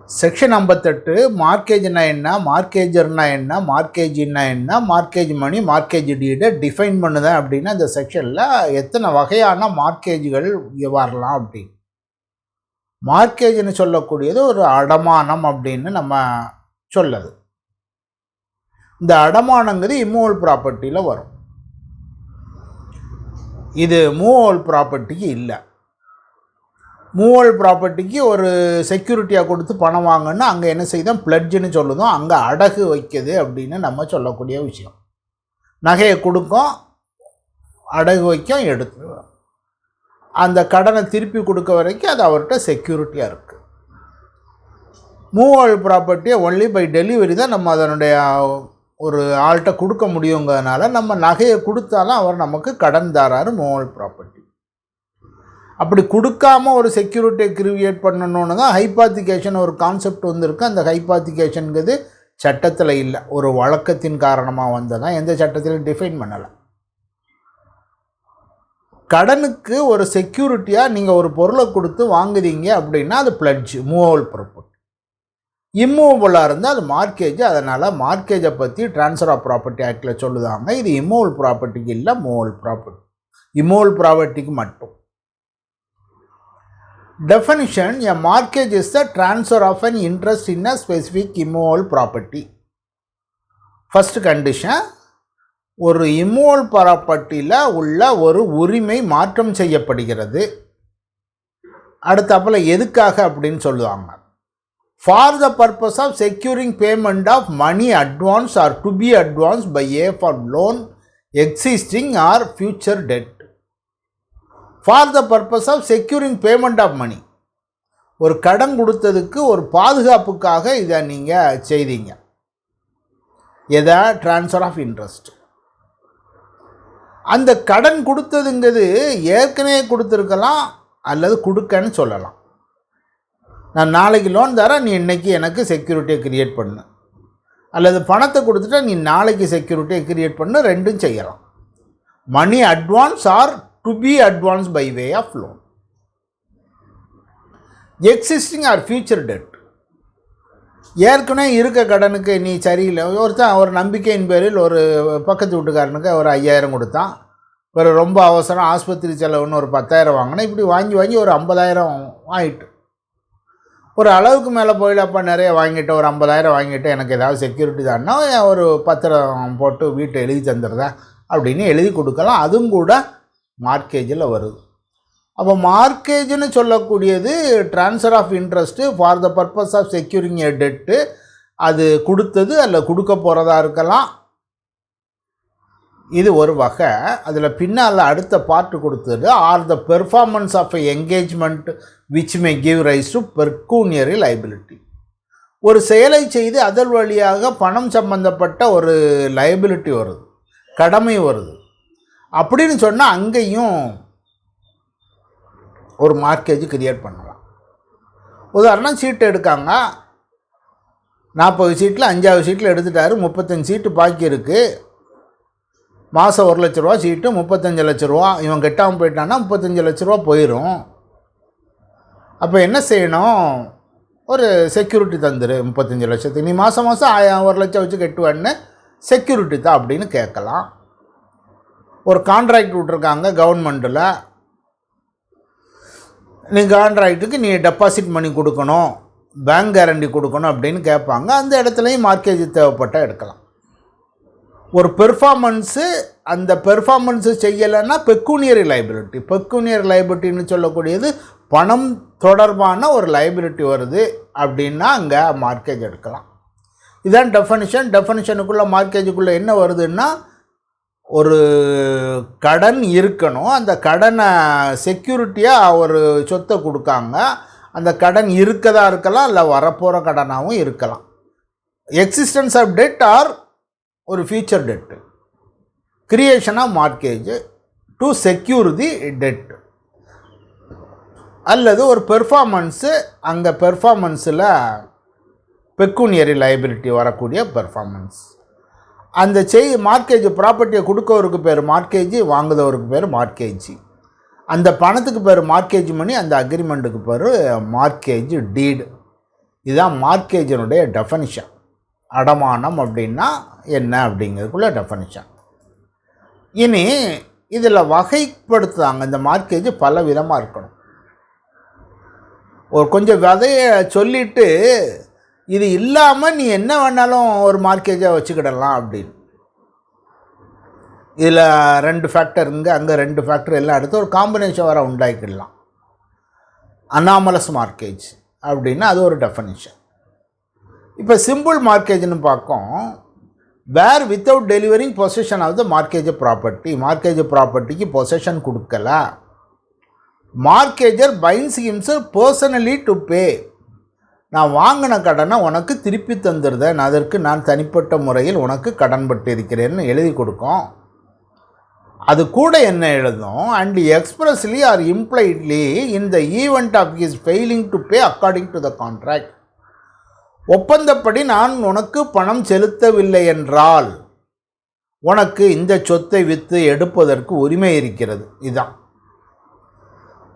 Section 58 மார்க்கேஜ்னா என்ன, மார்க்கேஜர்னா என்ன, மார்க்கேஜின்னா என்ன, மார்க்கேஜ் மணி, மார்க்கேஜ் டீடை டிஃபைன் பண்ணுதேன் அப்படின்னா இந்த செக்ஷனில் எத்தனை வகையான மார்க்கேஜ்கள் வரலாம் அப்படின்னு. மார்க்கேஜ்னு சொல்லக்கூடியது ஒரு அடமானம் அப்படின்னு நம்ம சொல்லுது. இந்த அடமானங்கிறது இம்மூவல் ப்ராப்பர்ட்டியில் வரும். இது மூவல் ப்ராப்பர்ட்டிக்கு இல்லை. மூவல் ப்ராப்பர்ட்டிக்கு ஒரு செக்யூரிட்டியாக கொடுத்து பணம் வாங்கன்னு அங்கே என்ன செய்தோம், பிளட்ஜுன்னு சொல்லுதோம், அங்கே அடகு வைக்குது அப்படின்னு நம்ம சொல்லக்கூடிய விஷயம். நகையை கொடுக்கும், அடகு வைக்கும், எடுத்து அந்த கடனை திருப்பி கொடுக்க வரைக்கும் அது அவர்கிட்ட செக்யூரிட்டியாக இருக்குது. மூவல் ப்ராப்பர்ட்டியை ஒன்லி பை டெலிவரி தான் நம்ம அதனுடைய ஒரு ஆள்கிட்ட கொடுக்க முடியுங்கிறதுனால நம்ம நகையை கொடுத்தாலும் அவர் நமக்கு கடன் தராரு மூவல் ப்ராப்பர்ட்டி. அப்படி கொடுக்காம ஒரு செக்யூரிட்டியை கிரியேட் பண்ணணுன்னு தான் ஹைபாத்திகேஷன் ஒரு கான்செப்ட் வந்துருக்கு. அந்த ஹைபாத்திகேஷனுங்கிறது சட்டத்தில் இல்லை, ஒரு வழக்கத்தின் காரணமாக வந்ததான், எந்த சட்டத்திலையும் டிஃபைன் பண்ணலை. கடனுக்கு ஒரு செக்யூரிட்டியாக நீங்கள் ஒரு பொருளை கொடுத்து வாங்குறீங்க அப்படின்னா அது பிளட்ஜ், மூவல் ப்ராப்பர்ட்டி. இம்மூவபுளாக இருந்தால் அது மார்க்கேஜ். அதனால் மார்க்கேஜை பற்றி ட்ரான்ஸ்ஃபர் ஆஃப் ப்ராப்பர்ட்டி ஆக்டில் சொல்லுதாங்க. இது இம்மூவல் ப்ராப்பர்ட்டிக்கு இல்லை, மூவல் ப்ராப்பர்ட்டி, இம்மூவல் ப்ராப்பர்ட்டிக்கு மட்டும். Definition: a mortgage is the transfer of an interest in a specific immovable property. First condition, ஒரு இம்மூவல் ப்ராப்பர்ட்டியில் உள்ள ஒரு உரிமை மாற்றம் செய்யப்படுகிறது. அடுத்தப்பில் எதுக்காக அப்படின்னு சொல்லுவாங்க, for the purpose of securing payment of money advance or to be advance by a for loan existing or future debt. For the purpose of securing payment of money, ஒரு கடன் கொடுத்ததுக்கு ஒரு பாதுகாப்புக்காக இதை நீங்கள் செய்தீங்க. எதை? Transfer of interest. அந்த கடன் கொடுத்ததுங்கிறது ஏற்கனவே கொடுத்துருக்கலாம் அல்லது கொடுக்கன்னு சொல்லலாம். நான் நாளைக்கு லோன் தரேன், நீ இன்றைக்கி எனக்கு செக்யூரிட்டியை க்ரியேட் பண்ணு, அல்லது பணத்தை கொடுத்துட்டா நீ நாளைக்கு செக்யூரிட்டியை க்ரியேட் பண்ணு, ரெண்டும் செய்யலாம். Money advance or to be advanced by way of loan. Existing or future debt, ஏற்கனவே இருக்க கடனுக்கு நீ சரியில்லை, ஒருத்தன் ஒரு நம்பிக்கையின் பேரில் ஒரு பக்கத்து வீட்டுக்காரனுக்கு ஒரு 5000 கொடுத்தான், ஒரு ரொம்ப அவசரம் ஆஸ்பத்திரி செலவுன்னு ஒரு 10,000 வாங்கினா, இப்படி வாங்கி வாங்கி ஒரு 50,000 ஆகிட்டு. ஒரு அளவுக்கு மேலே போயிடப்பா நிறைய வாங்கிட்டு ஒரு 50,000 வாங்கிட்டு எனக்கு ஏதாவது செக்யூரிட்டி தான்னா ஒரு பத்திரம் போட்டு வீட்டை எழுதி தந்துடுறேன் அப்படின்னு எழுதி கொடுக்கலாம். அதுவும் கூட மார்க்கேஜில் வருது. அப்போ மார்க்கேஜ்னு சொல்லக்கூடியது transfer of interest for the purpose of securing a debt. அது கொடுத்தது அல்ல கொடுக்க போகிறதா இருக்கலாம். இது ஒரு வகை. அதில் பின்னால் அடுத்த பார்ட்டு கொடுத்தது are the performance of a engagement which may give rise to pecuniary liability. ஒரு செயலை செய்து அதன் வழியாக பணம் சம்பந்தப்பட்ட ஒரு லைபிலிட்டி வருது, கடமை வருது அப்படின்னு சொன்னால் அங்கேயும் ஒரு மார்க்கேஜ் கிரியேட் பண்ணலாம். உதாரணம், சீட்டு எடுக்காங்க, 40 சீட்டில் 5வது சீட்டில் எடுத்துட்டாரு, 35 சீட்டு பாக்கி இருக்குது, மாதம் 1 லட்ச ரூபா சீட்டு, 35 லட்ச ரூபா. இவன் கெட்டாமல் போயிட்டான்னா 35 லட்ச ரூபா போயிடும். அப்போ என்ன செய்யணும், ஒரு செக்யூரிட்டி தந்துரு, 35 லட்சத்துக்கு நீ மாதம் 1 லட்சம் வச்சு கட்டுவேன்னு செக்யூரிட்டி தான் அப்படின்னு கேட்கலாம். ஒரு கான்ட்ராக்ட் விட்ருக்காங்க கவர்மெண்ட்டில், நீ கான்ட்ராக்டுக்கு நீ டெபாசிட் மணி கொடுக்கணும், பேங்க் கேரண்டி கொடுக்கணும் அப்படின்னு கேட்பாங்க. அந்த இடத்துலையும் மார்க்கேஜ் தேவைப்பட்டால் எடுக்கலாம். ஒரு பெர்ஃபார்மன்ஸு, அந்த பெர்ஃபார்மன்ஸு செய்யலைன்னா பெக்கூனியரி லைபிலிட்டி. பெக்கூனியரி லைபிலிட்டின்னு சொல்லக்கூடியது பணம் தொடர்பான ஒரு லைபிலிட்டி வருது அப்படின்னா அங்கே மார்க்கேஜ் எடுக்கலாம். இதுதான் டெஃபனிஷன். டெஃபனிஷனுக்குள்ளே மார்க்கேஜுக்குள்ளே என்ன வருதுன்னா, ஒரு கடன் இருக்கணும், அந்த கடனை செக்யூரிட்டியாக ஒரு சொத்தை கொடுக்காங்க, அந்த கடன் இருக்கதாக இருக்கலாம், இல்லை வரப்போகிற கடனாகவும் இருக்கலாம். எக்ஸிஸ்டன்ஸ் ஆஃப் டெட் ஆர் ஒரு future debt, creation of mortgage to secure the debt, அல்லது ஒரு பெர்ஃபார்மன்ஸு, அங்கே பெர்ஃபார்மன்ஸில் பெக்கூனியரி லைபிலிட்டி வரக்கூடிய பெர்ஃபார்மன்ஸ். அந்த மார்க்கேஜ் ப்ராப்பர்ட்டியை கொடுக்கவருக்கு பேர் மார்க்கேஜ், வாங்குதவருக்கு பேர் மார்க்கேஜ். அந்த பணத்துக்கு பேர் மார்க்கேஜ் மணி, அந்த அக்ரிமெண்ட்டுக்கு பேர் மார்க்கேஜ் டீடு. இதுதான் மார்க்கேஜினுடைய டெஃபனிஷன். அடமானம் அப்படின்னா என்ன அப்படிங்கிறதுக்குள்ள டெஃபனிஷன். இனி இதில் வகைப்படுத்துகிறாங்க. இந்த மார்க்கேஜ் பல விதமாக இருக்கணும். ஒரு கொஞ்சம் விதையை சொல்லிவிட்டு இது இல்லாமல் நீ என்ன வேணாலும் ஒரு மார்க்கேஜாக வச்சுக்கிடலாம் அப்படின்னு. இதில் 2 ஃபேக்டர் இங்கே அங்கே 2 ஃபேக்டர் எல்லாம் எடுத்து ஒரு காம்பினேஷன் வர உண்டாக்கிடலாம். அனாமலஸ் மார்க்கேஜ் அப்படின்னா அது ஒரு டெஃபனிஷன். இப்போ சிம்பிள் மார்க்கேஜ்னு பார்க்கும். Where without delivering possession of the mortgage property. Mortgage ப்ராப்பர்ட்டிக்கு பொசஷன் கொடுக்கல. Mortgagor binds himself personally to pay. நான் வாங்கின கடனை உனக்கு திருப்பி தந்துடுதேன், அதற்கு நான் தனிப்பட்ட முறையில் உனக்கு கடன் பட்டு இருக்கிறேன்னு எழுதி கொடுக்கும். அது கூட என்ன எழுதும், and expressly or impliedly in the event of his failing to pay according to the contract. ஒப்பந்தப்படி நான் உனக்கு பணம் செலுத்தவில்லை என்றால் உனக்கு இந்த சொத்தை விற்று எடுப்பதற்கு உரிமை இருக்கிறது. இதுதான்.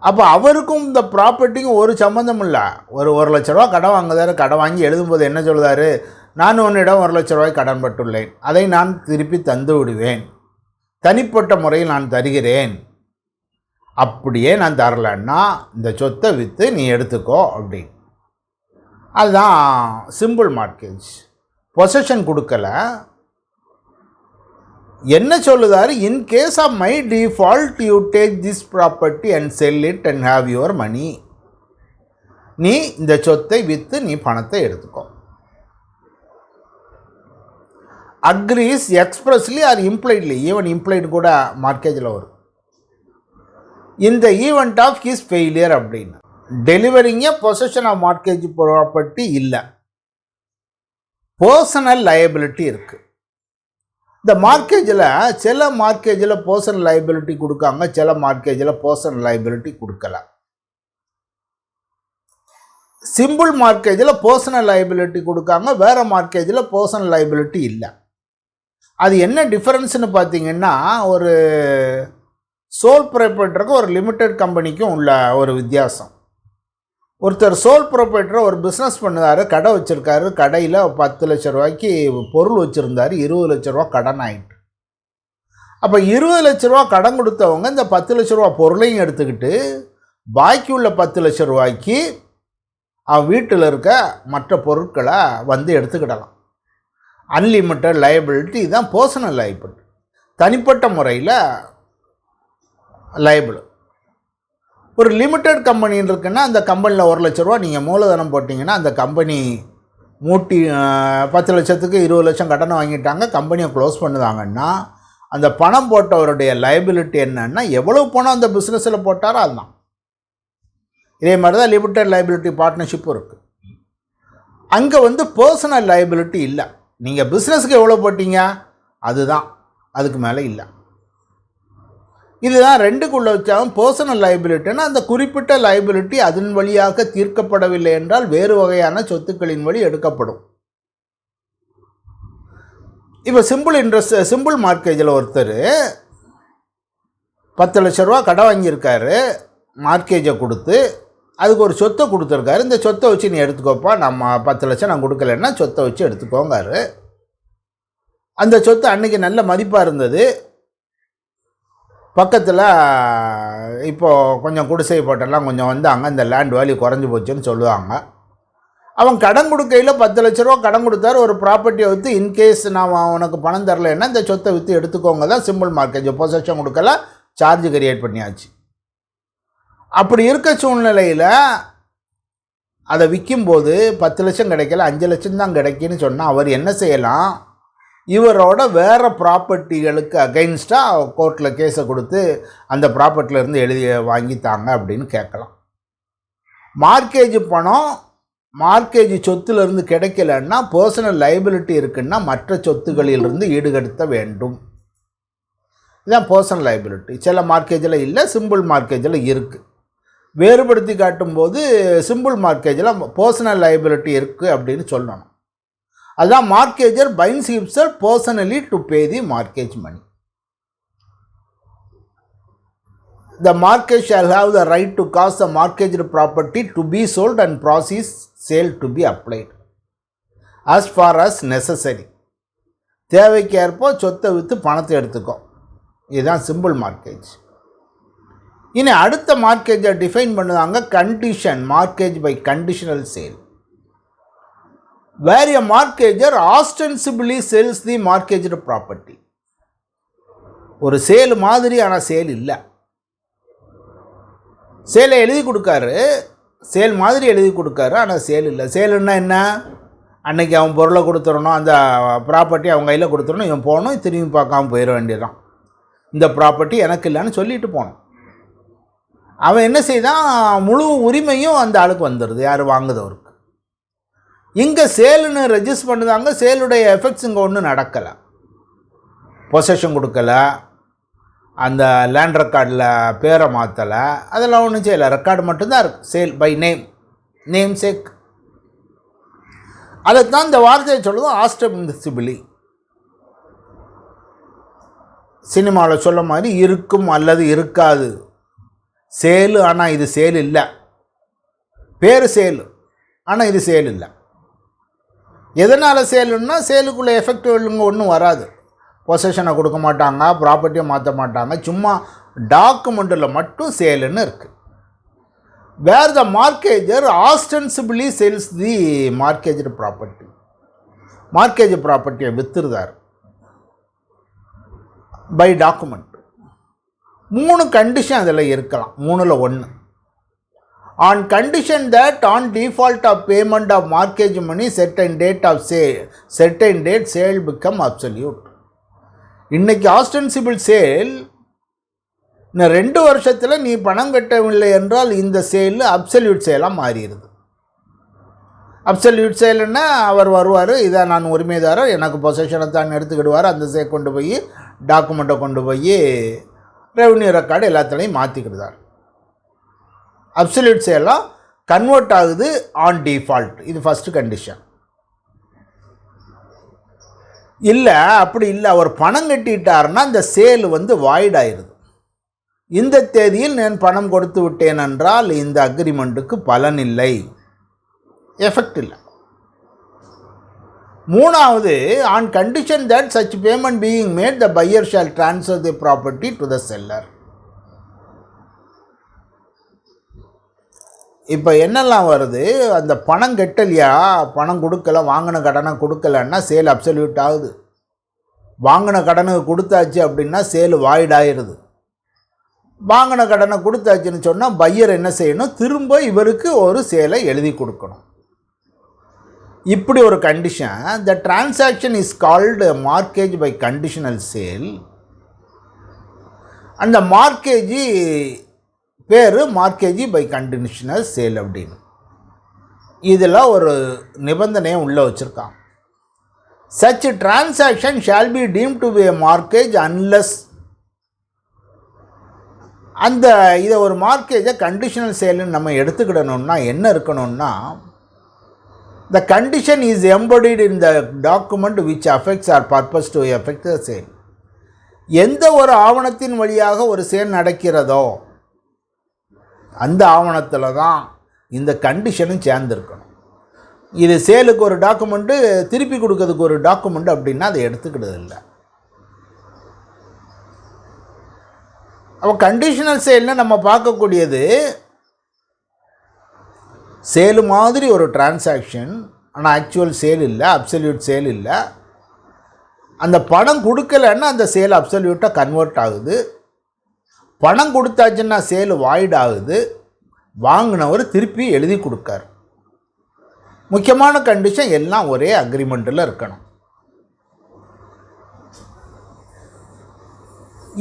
அப்போ அவருக்கும் இந்த ப்ராப்பர்ட்டிக்கும் ஒரு சம்மந்தம் இல்லை. ஒரு 1 லட்ச ரூபா கடன் வாங்குதாரு. கடன் வாங்கி எழுதும்போது என்ன சொல்லுதாரு, நான் உன்னிடம் 1 லட்ச ரூபாய் கடன் பட்டுள்ளேன், அதை நான் திருப்பி தந்து விடுவேன், தனிப்பட்ட முறையில் நான் தருகிறேன். அப்படியே நான் தரலன்னா இந்த சொத்தை விற்று நீ எடுத்துக்கோ அப்படின்னு. அதுதான் சிம்பிள் மார்க்கேஜ். பொசஷன் கொடுக்கல. என்ன சொல்லுதாரு, in case of my default you take this property and sell it and have your money. நீ இந்த சொத்தை விற்று நீ பணத்தை எடுத்துக்கோ. Agrees expressly or impliedly. Even implied கூட மார்க்கேஜில் வரும். இந்த ஈவெண்ட் ஆஃப் ஹிஸ் ஃபெயிலியர் அப்படின்னு delivering possession of mortgage property இல்லை, பர்சனல் லயபிலிட்டி இருக்குது. இந்த மார்க்கேஜில் சில மார்க்கேஜில் பர்சனல் லைபிலிட்டி கொடுக்காங்க, சில மார்க்கேஜில் பர்சனல் லைபிலிட்டி கொடுக்கல. சிம்பிள் மார்க்கேஜில் பர்சனல் லைபிலிட்டி கொடுக்காங்க, வேறு மார்க்கேஜில் பர்சனல் லைபிலிட்டி இல்லை. அது என்ன டிஃபரன்ஸ்னு பார்த்தீங்கன்னா, ஒரு சோல் ப்ரொப்ரைட்டருக்கும் ஒரு லிமிடெட் கம்பெனிக்கும் உள்ள ஒரு வித்தியாசம். ஒருத்தர் சோல் ப்ரொப்ரைட்டர் ஒரு பிஸ்னஸ் பண்ணுறாரு, கடை வச்சுருக்காரு. கடையில் 10 லட்ச ரூபாய்க்கு பொருள் வச்சுருந்தார், 20 லட்ச ரூபா கடன் ஆகிட்டு. அப்போ 20 லட்ச ரூபா கடன் கொடுத்தவங்க இந்த 10 லட்ச ரூபா பொருளையும் எடுத்துக்கிட்டு பாக்கி உள்ள 10 லட்ச ரூபாய்க்கு அவன் வீட்டில் இருக்க மற்ற பொருட்களை வந்து எடுத்துக்கிடலாம். அன்லிமிட்டட் லைபிலிட்டி தான் பர்சனல் லைபிலிட்டி. தனிப்பட்ட முறையில் லைபிள். ஒரு லிமிட்டட் கம்பெனின்னு இருக்குன்னா அந்த கம்பெனியில் 1 லட்ச ரூபா நீங்கள் மூலதனம் போட்டிங்கன்னா அந்த கம்பெனி மூட்டி 10 லட்சத்துக்கு 20 லட்சம் கடனை வாங்கிட்டாங்க, கம்பெனியை க்ளோஸ் பண்ணுதாங்கன்னா அந்த பணம் போட்டவருடைய லைபிலிட்டி என்னன்னா எவ்வளோ பணம் அந்த பிஸ்னஸில் போட்டாரோ அதுதான். இதே மாதிரி தான் லிமிட்டட் லைபிலிட்டி பார்ட்னர்ஷிப்பும் இருக்குது. அங்கே வந்து பர்சனல் லைபிலிட்டி இல்லை. நீங்கள் பிஸ்னஸுக்கு எவ்வளோ போட்டீங்க அதுதான், அதுக்கு மேலே இல்லை. இதுதான் ரெண்டுக்குள்ள வச்சாலும் பர்சனல் லைபிலிட்டின்னா அந்த குறிப்பிட்ட லைபிலிட்டி அதன் வழியாக தீர்க்கப்படவில்லை என்றால் வேறு வகையான சொத்துக்களின் வழி எடுக்கப்படும். இப்போ சிம்பிள் மார்க்கேஜில் ஒருத்தர் 10 லட்ச ரூபா கடன் வாங்கியிருக்காரு, மார்க்கேஜை கொடுத்து அதுக்கு ஒரு சொத்தை கொடுத்துருக்காரு. இந்த சொத்தை வச்சு நீ எடுத்துக்கோப்பா, நம்ம 10 லட்சம் நான் கொடுக்கலன்னா சொத்தை வச்சு எடுத்துக்கோங்காரு. அந்த சொத்து அன்றைக்கி நல்ல மதிப்பாக இருந்தது. பக்கத்தில் இப்போது கொஞ்சம் குடிசை போட்டெல்லாம் கொஞ்சம் வந்தாங்க, அந்த லேண்ட் வேல்யூ குறைஞ்சி போச்சுன்னு சொல்லுவாங்க. அவன் கடன் கொடுக்கையில் 10 லட்ச ரூபா கடன் கொடுத்தாரு, ஒரு ப்ராப்பர்ட்டியை விற்று இன்கேஸ் நான் உனக்கு பணம் தரலைன்னா இந்த சொத்தை விற்று எடுத்துக்கோங்க தான் சிம்பிள் மார்க்கேஜ். பொசஷன் கொடுக்கல, சார்ஜ் கிரியேட் பண்ணியாச்சு. அப்படி இருக்க சூழ்நிலையில் அதை விற்கும்போது 10 லட்சம் கிடைக்கல, 5 லட்சம் தான் கிடைக்குன்னு சொன்னால் அவர் என்ன செய்யலாம், இவரோட வேறு ப்ராப்பர்ட்டிகளுக்கு அகைன்ஸ்டாக கோர்ட்டில் கேஸை கொடுத்து அந்த ப்ராப்பர்ட்டிலேருந்து எழுதி வாங்கித்தாங்க அப்படின்னு கேட்கலாம். மார்க்கேஜ் பணம் மார்க்கேஜ் சொத்துலேருந்து கிடைக்கலன்னா பர்சனல் லைபிலிட்டி இருக்குன்னா மற்ற சொத்துக்களிலிருந்து ஈடுகடுத்த வேண்டும். இதுதான் பர்சனல் லைபிலிட்டி. சில மார்க்கேஜில் இல்லை, சிம்பிள் மார்க்கேஜில் இருக்குது. வேறுபடுத்தி காட்டும்போது சிம்பிள் மார்க்கேஜில் பர்சனல் லைபிலிட்டி இருக்குது அப்படின்னு சொல்லணும். அதுதான் mortgagor binds himself personally to pay the mortgage money. the market shall have the right to cause the mortgaged property to be sold and process sale to be applied as far as necessary. தேவைக்கேற்ப சொத்தை விற்று பணத்தை எடுத்துக்கோ. இதுதான் simple mortgage. இனி அடுத்த மார்க்கேஜை define பண்ணுவாங்க condition mortgage by conditional sale. Where a mortgagor ostensibly sells the mortgaged property. ஒரு சேல் மாதிரி ஆனால் சேல் இல்லை. சேலை எழுதி கொடுக்காரு, சேல் மாதிரி எழுதி கொடுக்காரு, ஆனால் சேல் இல்லை. சேலுன்னா என்ன? அன்றைக்கி அவன் பொருளை கொடுத்துடணும், அந்த ப்ராப்பர்ட்டி அவங்க கையில் கொடுத்துடணும், இவன் போகணும், திரும்பி பார்க்காம போயிட வேண்டியதான். இந்த ப்ராப்பர்ட்டி எனக்கு இல்லைன்னு சொல்லிட்டு போனோம். அவன் என்ன செய்தான்? முழு உரிமையும் அந்த ஆளுக்கு வந்துடுது, யார் வாங்குதவருக்கு. இங்கே சேலுன்னு ரெஜிஸ்டர் பண்ணுதாங்க. சேலுடைய எஃபெக்ட்ஸ் இங்கே ஒன்றும் நடக்கலை. பொசஷன் கொடுக்கலை, அந்த லேண்ட் ரெக்கார்டில் பேரை மாற்றலை, அதெல்லாம் ஒன்றும் செய்யலை. ரெக்கார்டு மட்டும்தான் இருக்குது. Sale by name sake. அதைத்தான் இந்த வார்த்தையை சொல்லுவோம் ஆஸ்டென்சிபிளி. சினிமாவில் சொல்ல மாதிரி இருக்கும் அல்லது இருக்காது. சேலு ஆனால் இது சேல் இல்லை. பேர் சேலு ஆனால் இது சேல் இல்லை. எதனால் சேலுன்னா சேலுக்குள்ளே எஃபெக்ட் ஒன்றும் வராது. பொசஷனை கொடுக்க மாட்டாங்க, ப்ராப்பர்ட்டியை மாற்ற மாட்டாங்க. சும்மா டாக்குமெண்ட்டில் மட்டும் சேலுன்னு இருக்குது. Where the mortgager ostensibly sells the mortgaged property. Mortgage ப்ராப்பர்ட்டியை விற்றுருதார் பை டாக்குமெண்ட். 3 கண்டிஷன் அதில் இருக்கலாம். 3ல் 1. On condition that on default of payment of mortgage money certain date sale become absolute. இன்றைக்கி ஆஸ்டென்சிபிள் சேல், இன்னும் 2 வருஷத்தில் நீ பணம் கட்டவில்லை என்றால் இந்த சேல் அப்சல்யூட் சேலாக மாறிடுது. அப்சல்யூட் சேலுன்னா அவர் வருவார், இதை நான் உரிமைதாரர், எனக்கு பொசஷனை தான் எடுத்துக்கிடுவார். அந்த சே கொண்டு போய் டாக்குமெண்ட்டை கொண்டு போய் ரெவன்யூ ரெக்கார்டு எல்லாத்துலேயும் மாற்றிக்கிடுதார். அப்சல்யூட் சேலாக கன்வெர்ட் ஆகுது ஆன் டிஃபால்ட். இது ஃபஸ்ட்டு கண்டிஷன். இல்லை, அப்படி இல்லை, அவர் பணம் கட்டிட்டார்னா அந்த சேல் வாய்ட் ஆயிடுது. இந்த தேதியில் நான் பணம் கொடுத்து விட்டேன் என்றால் இந்த அக்ரிமெண்ட்டுக்கு பலன் இல்லை, எஃபெக்ட் இல்லை. 3வது, on condition that such payment being made the buyer shall transfer the property to the seller. இப்போ என்னெல்லாம் வருது? அந்த பணம் கட்டலையா, பணம் கொடுக்கல, வாங்கின கடனை கொடுக்கலன்னா சேல் அப்சல்யூட் ஆகுது. வாங்கின கடனுக்கு கொடுத்தாச்சு அப்படின்னா சேல் வாய்ட் ஆயிடுது. வாங்கின கடனை கொடுத்தாச்சுன்னு சொன்னால் பையர் என்ன செய்யணும்? திரும்ப இவருக்கு ஒரு சேலை எழுதி கொடுக்கணும். இப்படி ஒரு condition. The transaction is called mortgage by conditional sale. அந்த மார்க்கேஜி பேர் மார்க்கேஜி பை கண்டிஷனல் சேல் அப்படின்னு. இதில் ஒரு நிபந்தனையை உள்ளே வச்சுருக்கான். Such transaction shall be deemed to be a mortgage unless. அந்த இதை ஒரு மார்க்கேஜை கண்டிஷனல் சேல்னு நம்ம எடுத்துக்கிடணும்னா என்ன இருக்கணும்னா, the condition is embedded in the document which effects or purports to effect the sale. எந்த ஒரு ஆவணத்தின் வழியாக ஒரு சேல் நடக்கிறதோ அந்த ஆவணத்தில் தான் இந்த கண்டிஷனும் சேர்ந்துருக்கணும். இது சேலுக்கு ஒரு டாக்குமெண்ட்டு, திருப்பி கொடுக்கறதுக்கு ஒரு டாக்குமெண்ட் அப்படின்னா அதை எடுத்துக்கிட்டது இல்லை. அப்போ கண்டிஷனல் சேல்னு நம்ம பார்க்கக்கூடியது சேலு மாதிரி ஒரு டிரான்சாக்ஷன், ஆனால் ஆக்சுவல் சேல் இல்லை, அப்சல்யூட் சேல் இல்லை. அந்த பணம் கொடுக்கலன்னா அந்த சேல் அப்சல்யூட்டாக கன்வெர்ட் ஆகுது. பணம் கொடுத்தாச்சுன்னா சேல் வாய்ட் ஆகுது. வாங்கினவர் திருப்பி எழுதி கொடுக்கார். முக்கியமான கண்டிஷன் எல்லாம் ஒரே அக்ரிமெண்ட்டில் இருக்கணும்.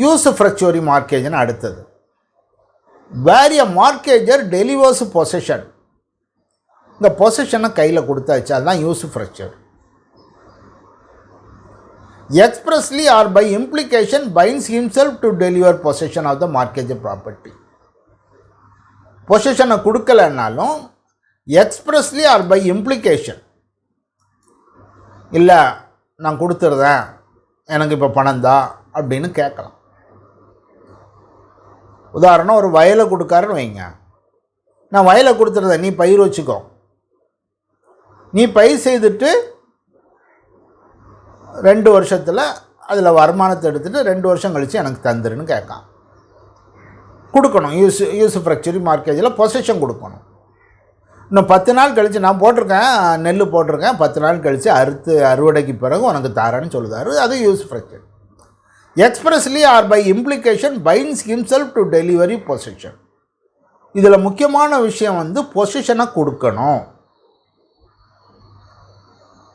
யூசுஃப்ரக்சுவரி மார்க்கேஜ்னு அடுத்தது. Where a mortgagor delivers possession. இந்த பொசஷனை கையில் கொடுத்தாச்சு, அதுதான் usufructuary. Expressly or by implication binds himself to deliver possession of the mortgage property. பொசஷனை கொடுக்கலன்னாலும் எக்ஸ்பிரஸ்லி ஆர் பை இம்ப்ளிகேஷன், இல்லை நான் கொடுத்துருதேன், எனக்கு இப்போ பணம் தான் அப்படின்னு கேட்கலாம். உதாரணம் ஒரு வயலை கொடுக்காருன்னு வைங்க, நான் வயலை கொடுத்துருந்தேன், நீ பயிர் வச்சுக்கோ, நீ பயிர் செய்துட்டு 2 வருஷத்தில் அதில் வருமானத்தை எடுத்துகிட்டு 2 வருஷம் கழித்து எனக்கு தந்துருன்னு கேட்கான். கொடுக்கணும். யூசுஃப்ரக்சரி மார்க்கேஜில் பொசஷன் கொடுக்கணும். இன்னும் 10 நாள் கழித்து நான் போட்டிருக்கேன், நெல் போட்டிருக்கேன், 10 நாள் கழித்து அறுவடைக்கு பிறகு உனக்கு தாரேன்னு சொல்லுதாரு. அது usufructuary. Expressly or by implication binds himself to delivery possession. இதில் முக்கியமான விஷயம் வந்து பொசிஷனை கொடுக்கணும்.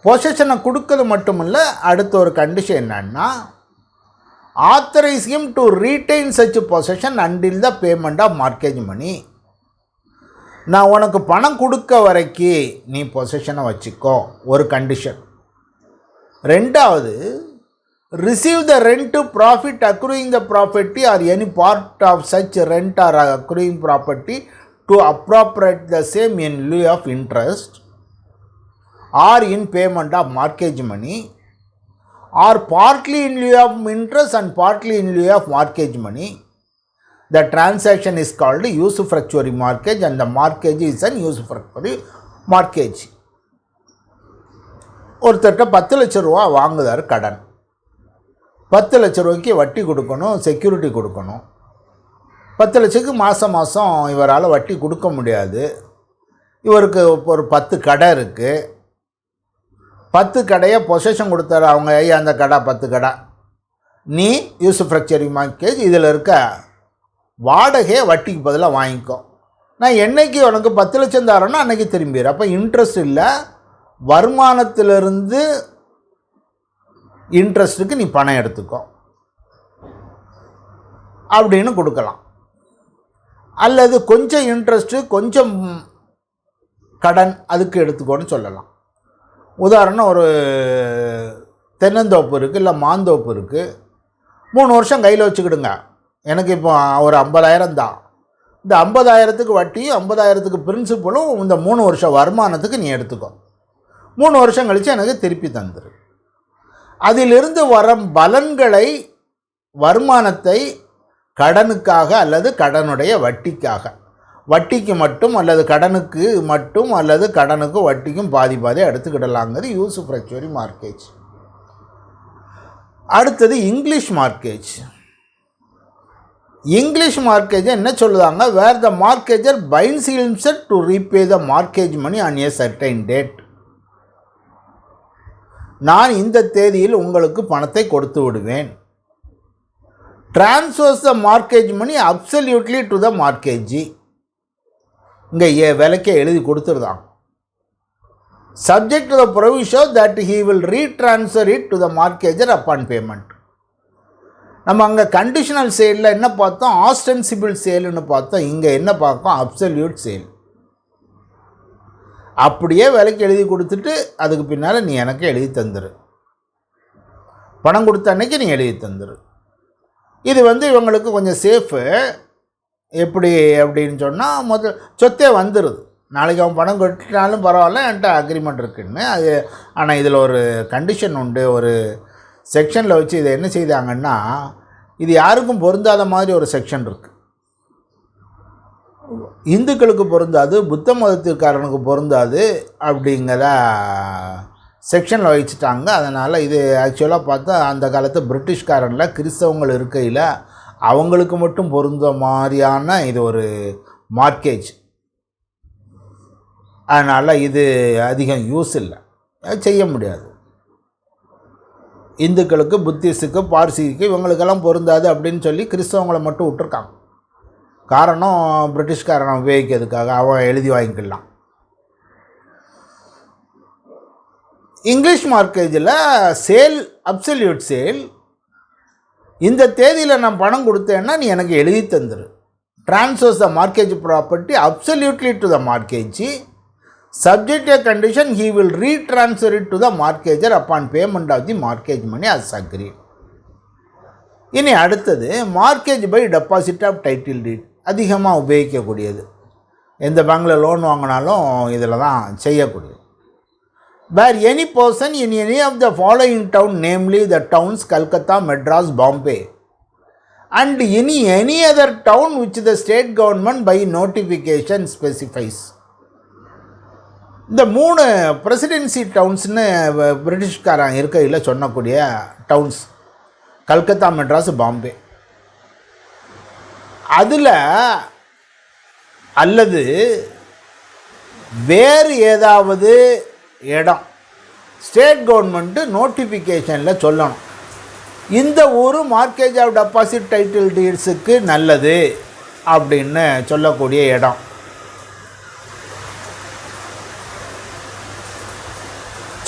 பொசிஷனை கொடுக்கறது மட்டும் இல்லை, அடுத்த ஒரு கண்டிஷன் என்னன்னா, authorise him to retain such possession until the payment of mortgage money. நான் உனக்கு பணம் கொடுக்க வரைக்கும் நீ பொசிஷனை வச்சுக்கோ, ஒரு கண்டிஷன். ரெண்டாவது, receive the rent profit accruing the property or any part of such rent or accruing property to appropriate the same in lieu of interest or in payment of mortgage money or partly in lieu of interest and partly in lieu of mortgage money. The transaction is called usufructuary mortgage and the mortgage is an usufructuary mortgage. ஒருத்தட்ட 10 லட்சம் ரூபா வாங்குதார் கடன். 10 லட்ச ரூபாய்க்கு வட்டி கொடுக்கணும், security கொடுக்கணும். 10 லட்சத்துக்கு மாதம் மாதம் இவரால் வட்டி கொடுக்க முடியாது. இவருக்கு ஒரு 10 கடை இருக்குது. 10 கடையை பொசஷன் கொடுத்தாரு அவங்க. ஐயா அந்த கடை 10 கடை, நீ யூசுஃப்ரக்சரி மார்க்கேஜ் இதில் இருக்க வாடகையை வட்டிக்கு பதிலாக வாங்கிக்கோ. நான் என்னைக்கு உனக்கு 10 லட்சம் தரேன்னா அன்றைக்கி திரும்பிடு. அப்போ இன்ட்ரெஸ்ட் இல்லை, வருமானத்திலிருந்து இன்ட்ரெஸ்ட்டுக்கு நீ பணம் எடுத்துக்கோ அப்படின்னு கொடுக்கலாம். அல்லது கொஞ்சம் இன்ட்ரெஸ்ட்டு கொஞ்சம் கடன் அதுக்கு எடுத்துக்கோன்னு சொல்லலாம். உதாரணம், ஒரு தென்னந்தோப்பு இருக்குது, இல்லை மாந்தோப்பு இருக்குது, 3 வருஷம் கையில் வச்சுக்கிடுங்க. எனக்கு இப்போ ஒரு 50,000 தான். இந்த 50,000த்துக்கு வட்டியும் 50,000த்துக்கு பிரின்சிபலும் இந்த 3 வருஷம் வருமானத்துக்கு நீ எடுத்துக்கோ. 3 வருஷம் கழித்து எனக்கு திருப்பி தந்துரு. அதிலிருந்து வரும் பலன்களை, வருமானத்தை கடனுக்காக அல்லது கடனுடைய வட்டிக்காக, வட்டிக்கு மட்டும் அல்லது கடனுக்கு மட்டும் அல்லது கடனுக்கு வட்டிக்கும் பாதி பாதியாக எடுத்துக்கிடலாங்கிறது யூசுஃப்ரக்சரி மார்க்கேஜ். அடுத்தது இங்கிலீஷ் மார்க்கேஜ். இங்கிலீஷ் மார்க்கேஜ் என்ன சொல்லுதாங்க? Where the mortgagor binds himself to repay the mortgage money on a certain date. நான் இந்த தேதியில் உங்களுக்கு பணத்தை கொடுத்து விடுவேன். Transfers the mortgage money absolutely to the mortgagee. இங்கே விலைக்கே எழுதி கொடுத்துருதான். Subject to the provision that he will retransfer it to the mortgagor upon payment. நம்ம அங்கே கண்டிஷனல் சேலில் என்ன பார்த்தோம்? ஆஸ்டென்சிபிள் சேல்னு பார்த்தோம். இங்கே என்ன பார்ப்போம்? Absolute sale. அப்படியே விலைக்கு எழுதி கொடுத்துட்டு அதுக்கு பின்னால் நீ எனக்கு எழுதி தந்துரு, பணம் கொடுத்த அன்னைக்கு நீ எழுதி தந்துரு. இது வந்து இவங்களுக்கு கொஞ்சம் சேஃபு. எப்படி அப்படின்னு சொன்னால், முதல் சொத்தே வந்துடுது. நாளைக்கு அவன் பணம் கட்டினாலும் பரவாயில்ல, என்கிட்ட அக்ரிமெண்ட் இருக்குன்னு. அது ஆனால் இதில் ஒரு கண்டிஷன் உண்டு. ஒரு செக்ஷனில் வச்சு இதை என்ன செய்தாங்கன்னா, இது யாருக்கும் பொருந்தாத மாதிரி ஒரு செக்ஷன் இருக்குது. இந்துக்களுக்கு பொருந்தாது, புத்த மதத்திற்காரனுக்கு பொருந்தாது அப்படிங்கிற செக்ஷனில் வச்சுட்டாங்க. அதனால் இது ஆக்சுவலாக பார்த்தா அந்த காலத்து பிரிட்டிஷ்காரனில் கிறிஸ்தவங்கள் இருக்கையில் அவங்களுக்கு மட்டும் பொருந்த மாதிரியான இது ஒரு மார்க்கேஜ். அதனால் இது அதிகம் யூஸ் இல்லை, செய்ய முடியாது. இந்துக்களுக்கு, புத்திஸ்டுக்கு, பார்சிக்கு இவங்களுக்கெல்லாம் பொருந்தாது அப்படின்னு சொல்லி கிறிஸ்தவங்களை மட்டும் விட்டுருக்காங்க. காரணம், பிரிட்டிஷ்காரனை உபயோகிக்கிறதுக்காக அவன் எழுதி வாங்கிக்கலாம். இங்கிலீஷ் மார்க்கேஜில் சேல், அப்சல்யூட் சேல். இந்த தேதியில் நான் பணம் கொடுத்தேன்னா நீ எனக்கு எழுதி தந்துரு. Transfers the mortgage property absolutely to the mortgage. Subject a condition, he will retransfer it to the mortgager upon payment of the mortgage money as agreed. இனி அடுத்தது mortgage by deposit of title deed. அதிகமாக உபயோகிக்கக்கூடியது. எந்த பேங்கில் loan வாங்கினாலும் இதில் தான் செய்யக்கூடியது. Where any person in any of the following town, namely the towns Calcutta, Madras, Bombay and in any other town which the state government by notification specifies. இந்த 3 presidency டவுன்ஸ்னு பிரிட்டிஷ்காரன் இருக்கையில் சொன்னக்கூடிய டவுன்ஸ் கல்கத்தா, மெட்ராஸ், பாம்பே. அதில் அல்லது வேறு ஏதாவது இடம் ஸ்டேட் கவர்மெண்ட்டு நோட்டிஃபிகேஷனில் சொல்லணும், இந்த ஊர் மார்க்கேஜ் ஆஃப் டெபாசிட் டைட்டில் டீட்ஸுக்கு நல்லது அப்படின்னு சொல்லக்கூடிய இடம்.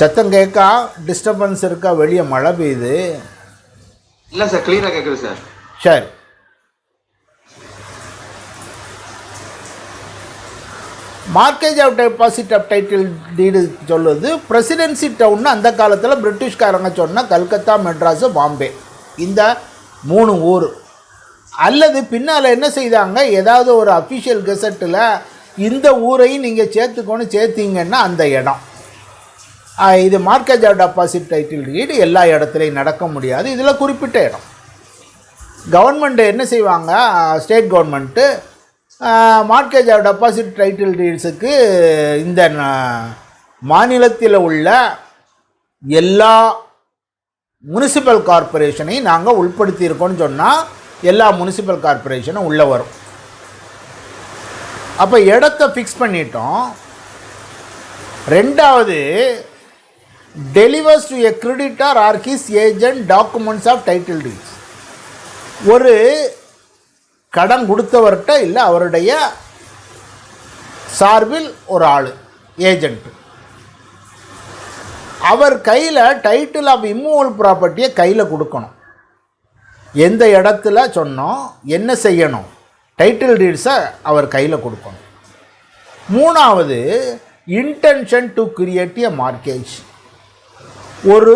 சத்தம் கேட்கா? டிஸ்டர்பன்ஸ் இருக்கா? வெளியே மழை பெய்யுது. இல்லை சார், கிளியராக கேட்குது சார். சரி. Mortgage of deposit of title deed சொல்லுது பிரசிடென்சி டவுன்னு அந்த காலத்தில் பிரிட்டிஷ்காரங்க சொன்னால் கல்கத்தா, மெட்ராஸு, பாம்பே, இந்த 3 ஊர். அல்லது பின்னால் என்ன செய்தாங்க, ஏதாவது ஒரு அஃபிஷியல் கெசட்டில் இந்த ஊரையும் நீங்கள் சேர்த்தீங்கன்னா அந்த இடம். இது mortgage of deposit title deed எல்லா இடத்துலையும் நடக்க முடியாது, இதில் குறிப்பிட்ட இடம். கவர்மெண்ட்டு என்ன செய்வாங்க, state government mortgage of deposit title டீட்ஸுக்கு இந்த மாநிலத்தில் உள்ள எல்லா முனிசிபல் கார்ப்பரேஷனையும் நாங்கள் உட்படுத்தியிருக்கோன்னு சொன்னால் எல்லா முனிசிபல் கார்ப்பரேஷனும் உள்ளே வரும். அப்போ இடத்த ஃபிக்ஸ் பண்ணிட்டோம். ரெண்டாவது, delivers to a creditor or his agent documents of title deeds. ஒரு கடன் கொடுத்தவர்கிட்ட இல்லை அவருடைய சார்பில் ஒரு ஆள் ஏஜென்ட், அவர் கையில் டைட்டில் ஆஃப் இம்மூவல் ப்ராப்பர்ட்டியை கையில் கொடுக்கணும். எந்த இடத்துல சொன்னோம், என்ன செய்யணும், டைட்டில் டீட்ஸை அவர் கையில் கொடுக்கணும். மூணாவது, intention to create a mortgage. ஒரு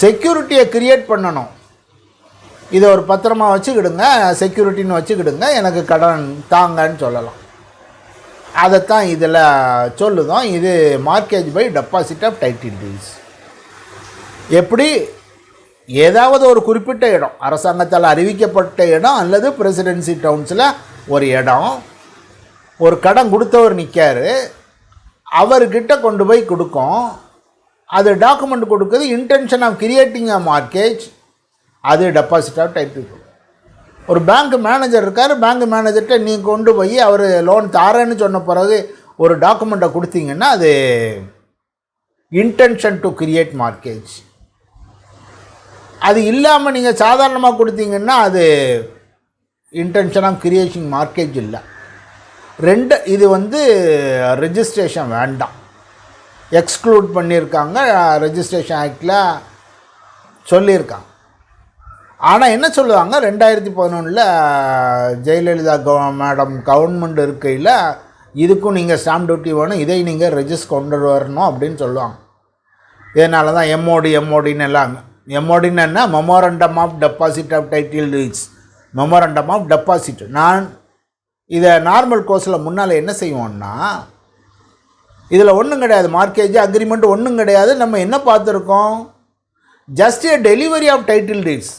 செக்யூரிட்டியை கிரியேட் பண்ணணும். இதை ஒரு பத்திரமா வச்சுக்கிடுங்க, செக்யூரிட்டின்னு வச்சுக்கிடுங்க, எனக்கு கடன் தாங்கன்னு சொல்லலாம். அதைத்தான் இதில் சொல்லுதோம். இது mortgage by deposit of title deeds. எப்படி, ஏதாவது ஒரு குறிப்பிட்ட இடம், அரசாங்கத்தால் அறிவிக்கப்பட்ட இடம் அல்லது பிரசிடென்சி டவுன்ஸில் ஒரு இடம், ஒரு கடன் கொடுத்தவர் நிற்காரு, அவர்கிட்ட கொண்டு போய் கொடுக்கும். அது டாக்குமெண்ட் கொடுக்குறது intention of creating a mortgage, அது டெபாசிட் ஆஃப் டைட்டில். ஒரு பேங்க் மேனேஜர் இருக்கார், பேங்க் மேனேஜர்கிட்ட நீங்கள் கொண்டு போய் அவர் லோன் தாரேன்னு சொன்ன பிறகு ஒரு டாக்குமெண்ட்டை கொடுத்தீங்கன்னா அது இன்டென்ஷன் டு கிரியேட் மார்க்கேஜ். அது இல்லாமல் நீங்கள் சாதாரணமாக கொடுத்தீங்கன்னா அது இன்டென்ஷன் ஆஃப் கிரியேஷன் மார்க்கேஜ் இல்லை. இது ரெஜிஸ்ட்ரேஷன் வேண்டாம், எக்ஸ்க்ளூட் பண்ணியிருக்காங்க, ரெஜிஸ்ட்ரேஷன் ஆக்டில் சொல்லியிருக்காங்க. ஆனால் என்ன சொல்லுவாங்க, 2011 ஜெயலலிதா மேடம் கவர்மெண்ட் இருக்கையில் இதுக்கும் நீங்கள் ஸ்டாம்ப் டியூட்டி வேணும், இதை நீங்கள் ரெஜிஸ்டர் கொண்டு வரணும் அப்படின்னு சொல்லுவாங்க. இதனால தான் எம்ஓடின்னு எல்லாம். எம்ஓடின்னு என்ன, memorandum of deposit of title deeds, memorandum of deposit. நான் இதை நார்மல் கோர்ஸில் முன்னால் என்ன செய்வோம்னா, இதில் ஒன்றும் கிடையாது, மார்க்கேஜ் அக்ரிமெண்ட் ஒன்றும் கிடையாது. நம்ம என்ன பார்த்துருக்கோம், just a delivery of title deeds.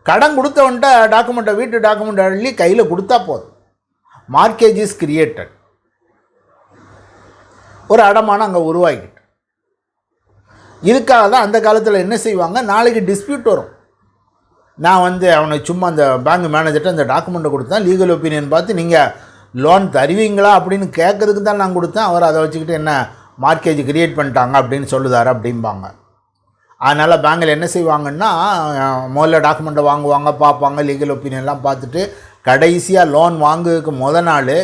கடன் கொடுத்தவன்ட்ட டாக்குமெண்ட்டை, வீட்டு டாக்குமெண்ட் அள்ளி கையில் கொடுத்தா போதும், மார்க்கேஜ் இஸ் கிரியேட்டட். ஒரு அடமானம் அங்கே உருவாகிட்டு. இதுக்காக தான் அந்த காலத்தில் என்ன செய்வாங்க, நாளைக்கு டிஸ்பியூட் வரும், நான் அவனுக்கு சும்மா அந்த பேங்க் மேனேஜர்கிட்ட அந்த டாக்குமெண்ட்டை கொடுத்தேன், லீகல் ஒப்பீனியன் பார்த்து நீங்கள் லோன் தருவீங்களா அப்படின்னு கேட்குறதுக்கு தான் நான் கொடுத்தேன், அவர் அதை வச்சுக்கிட்டு என்ன மார்க்கேஜ் கிரியேட் பண்ணிட்டாங்க அப்படின்னு சொல்லுதார் அப்படிம்பாங்க. அதனால் பேங்கில் என்ன செய்வாங்கன்னா, முதல்ல டாக்குமெண்ட்டை வாங்குவாங்க, பார்ப்பாங்க, லீகல் ஒப்பீனியன்லாம் பார்த்துட்டு கடைசியாக லோன் வாங்குறதுக்கு நாள்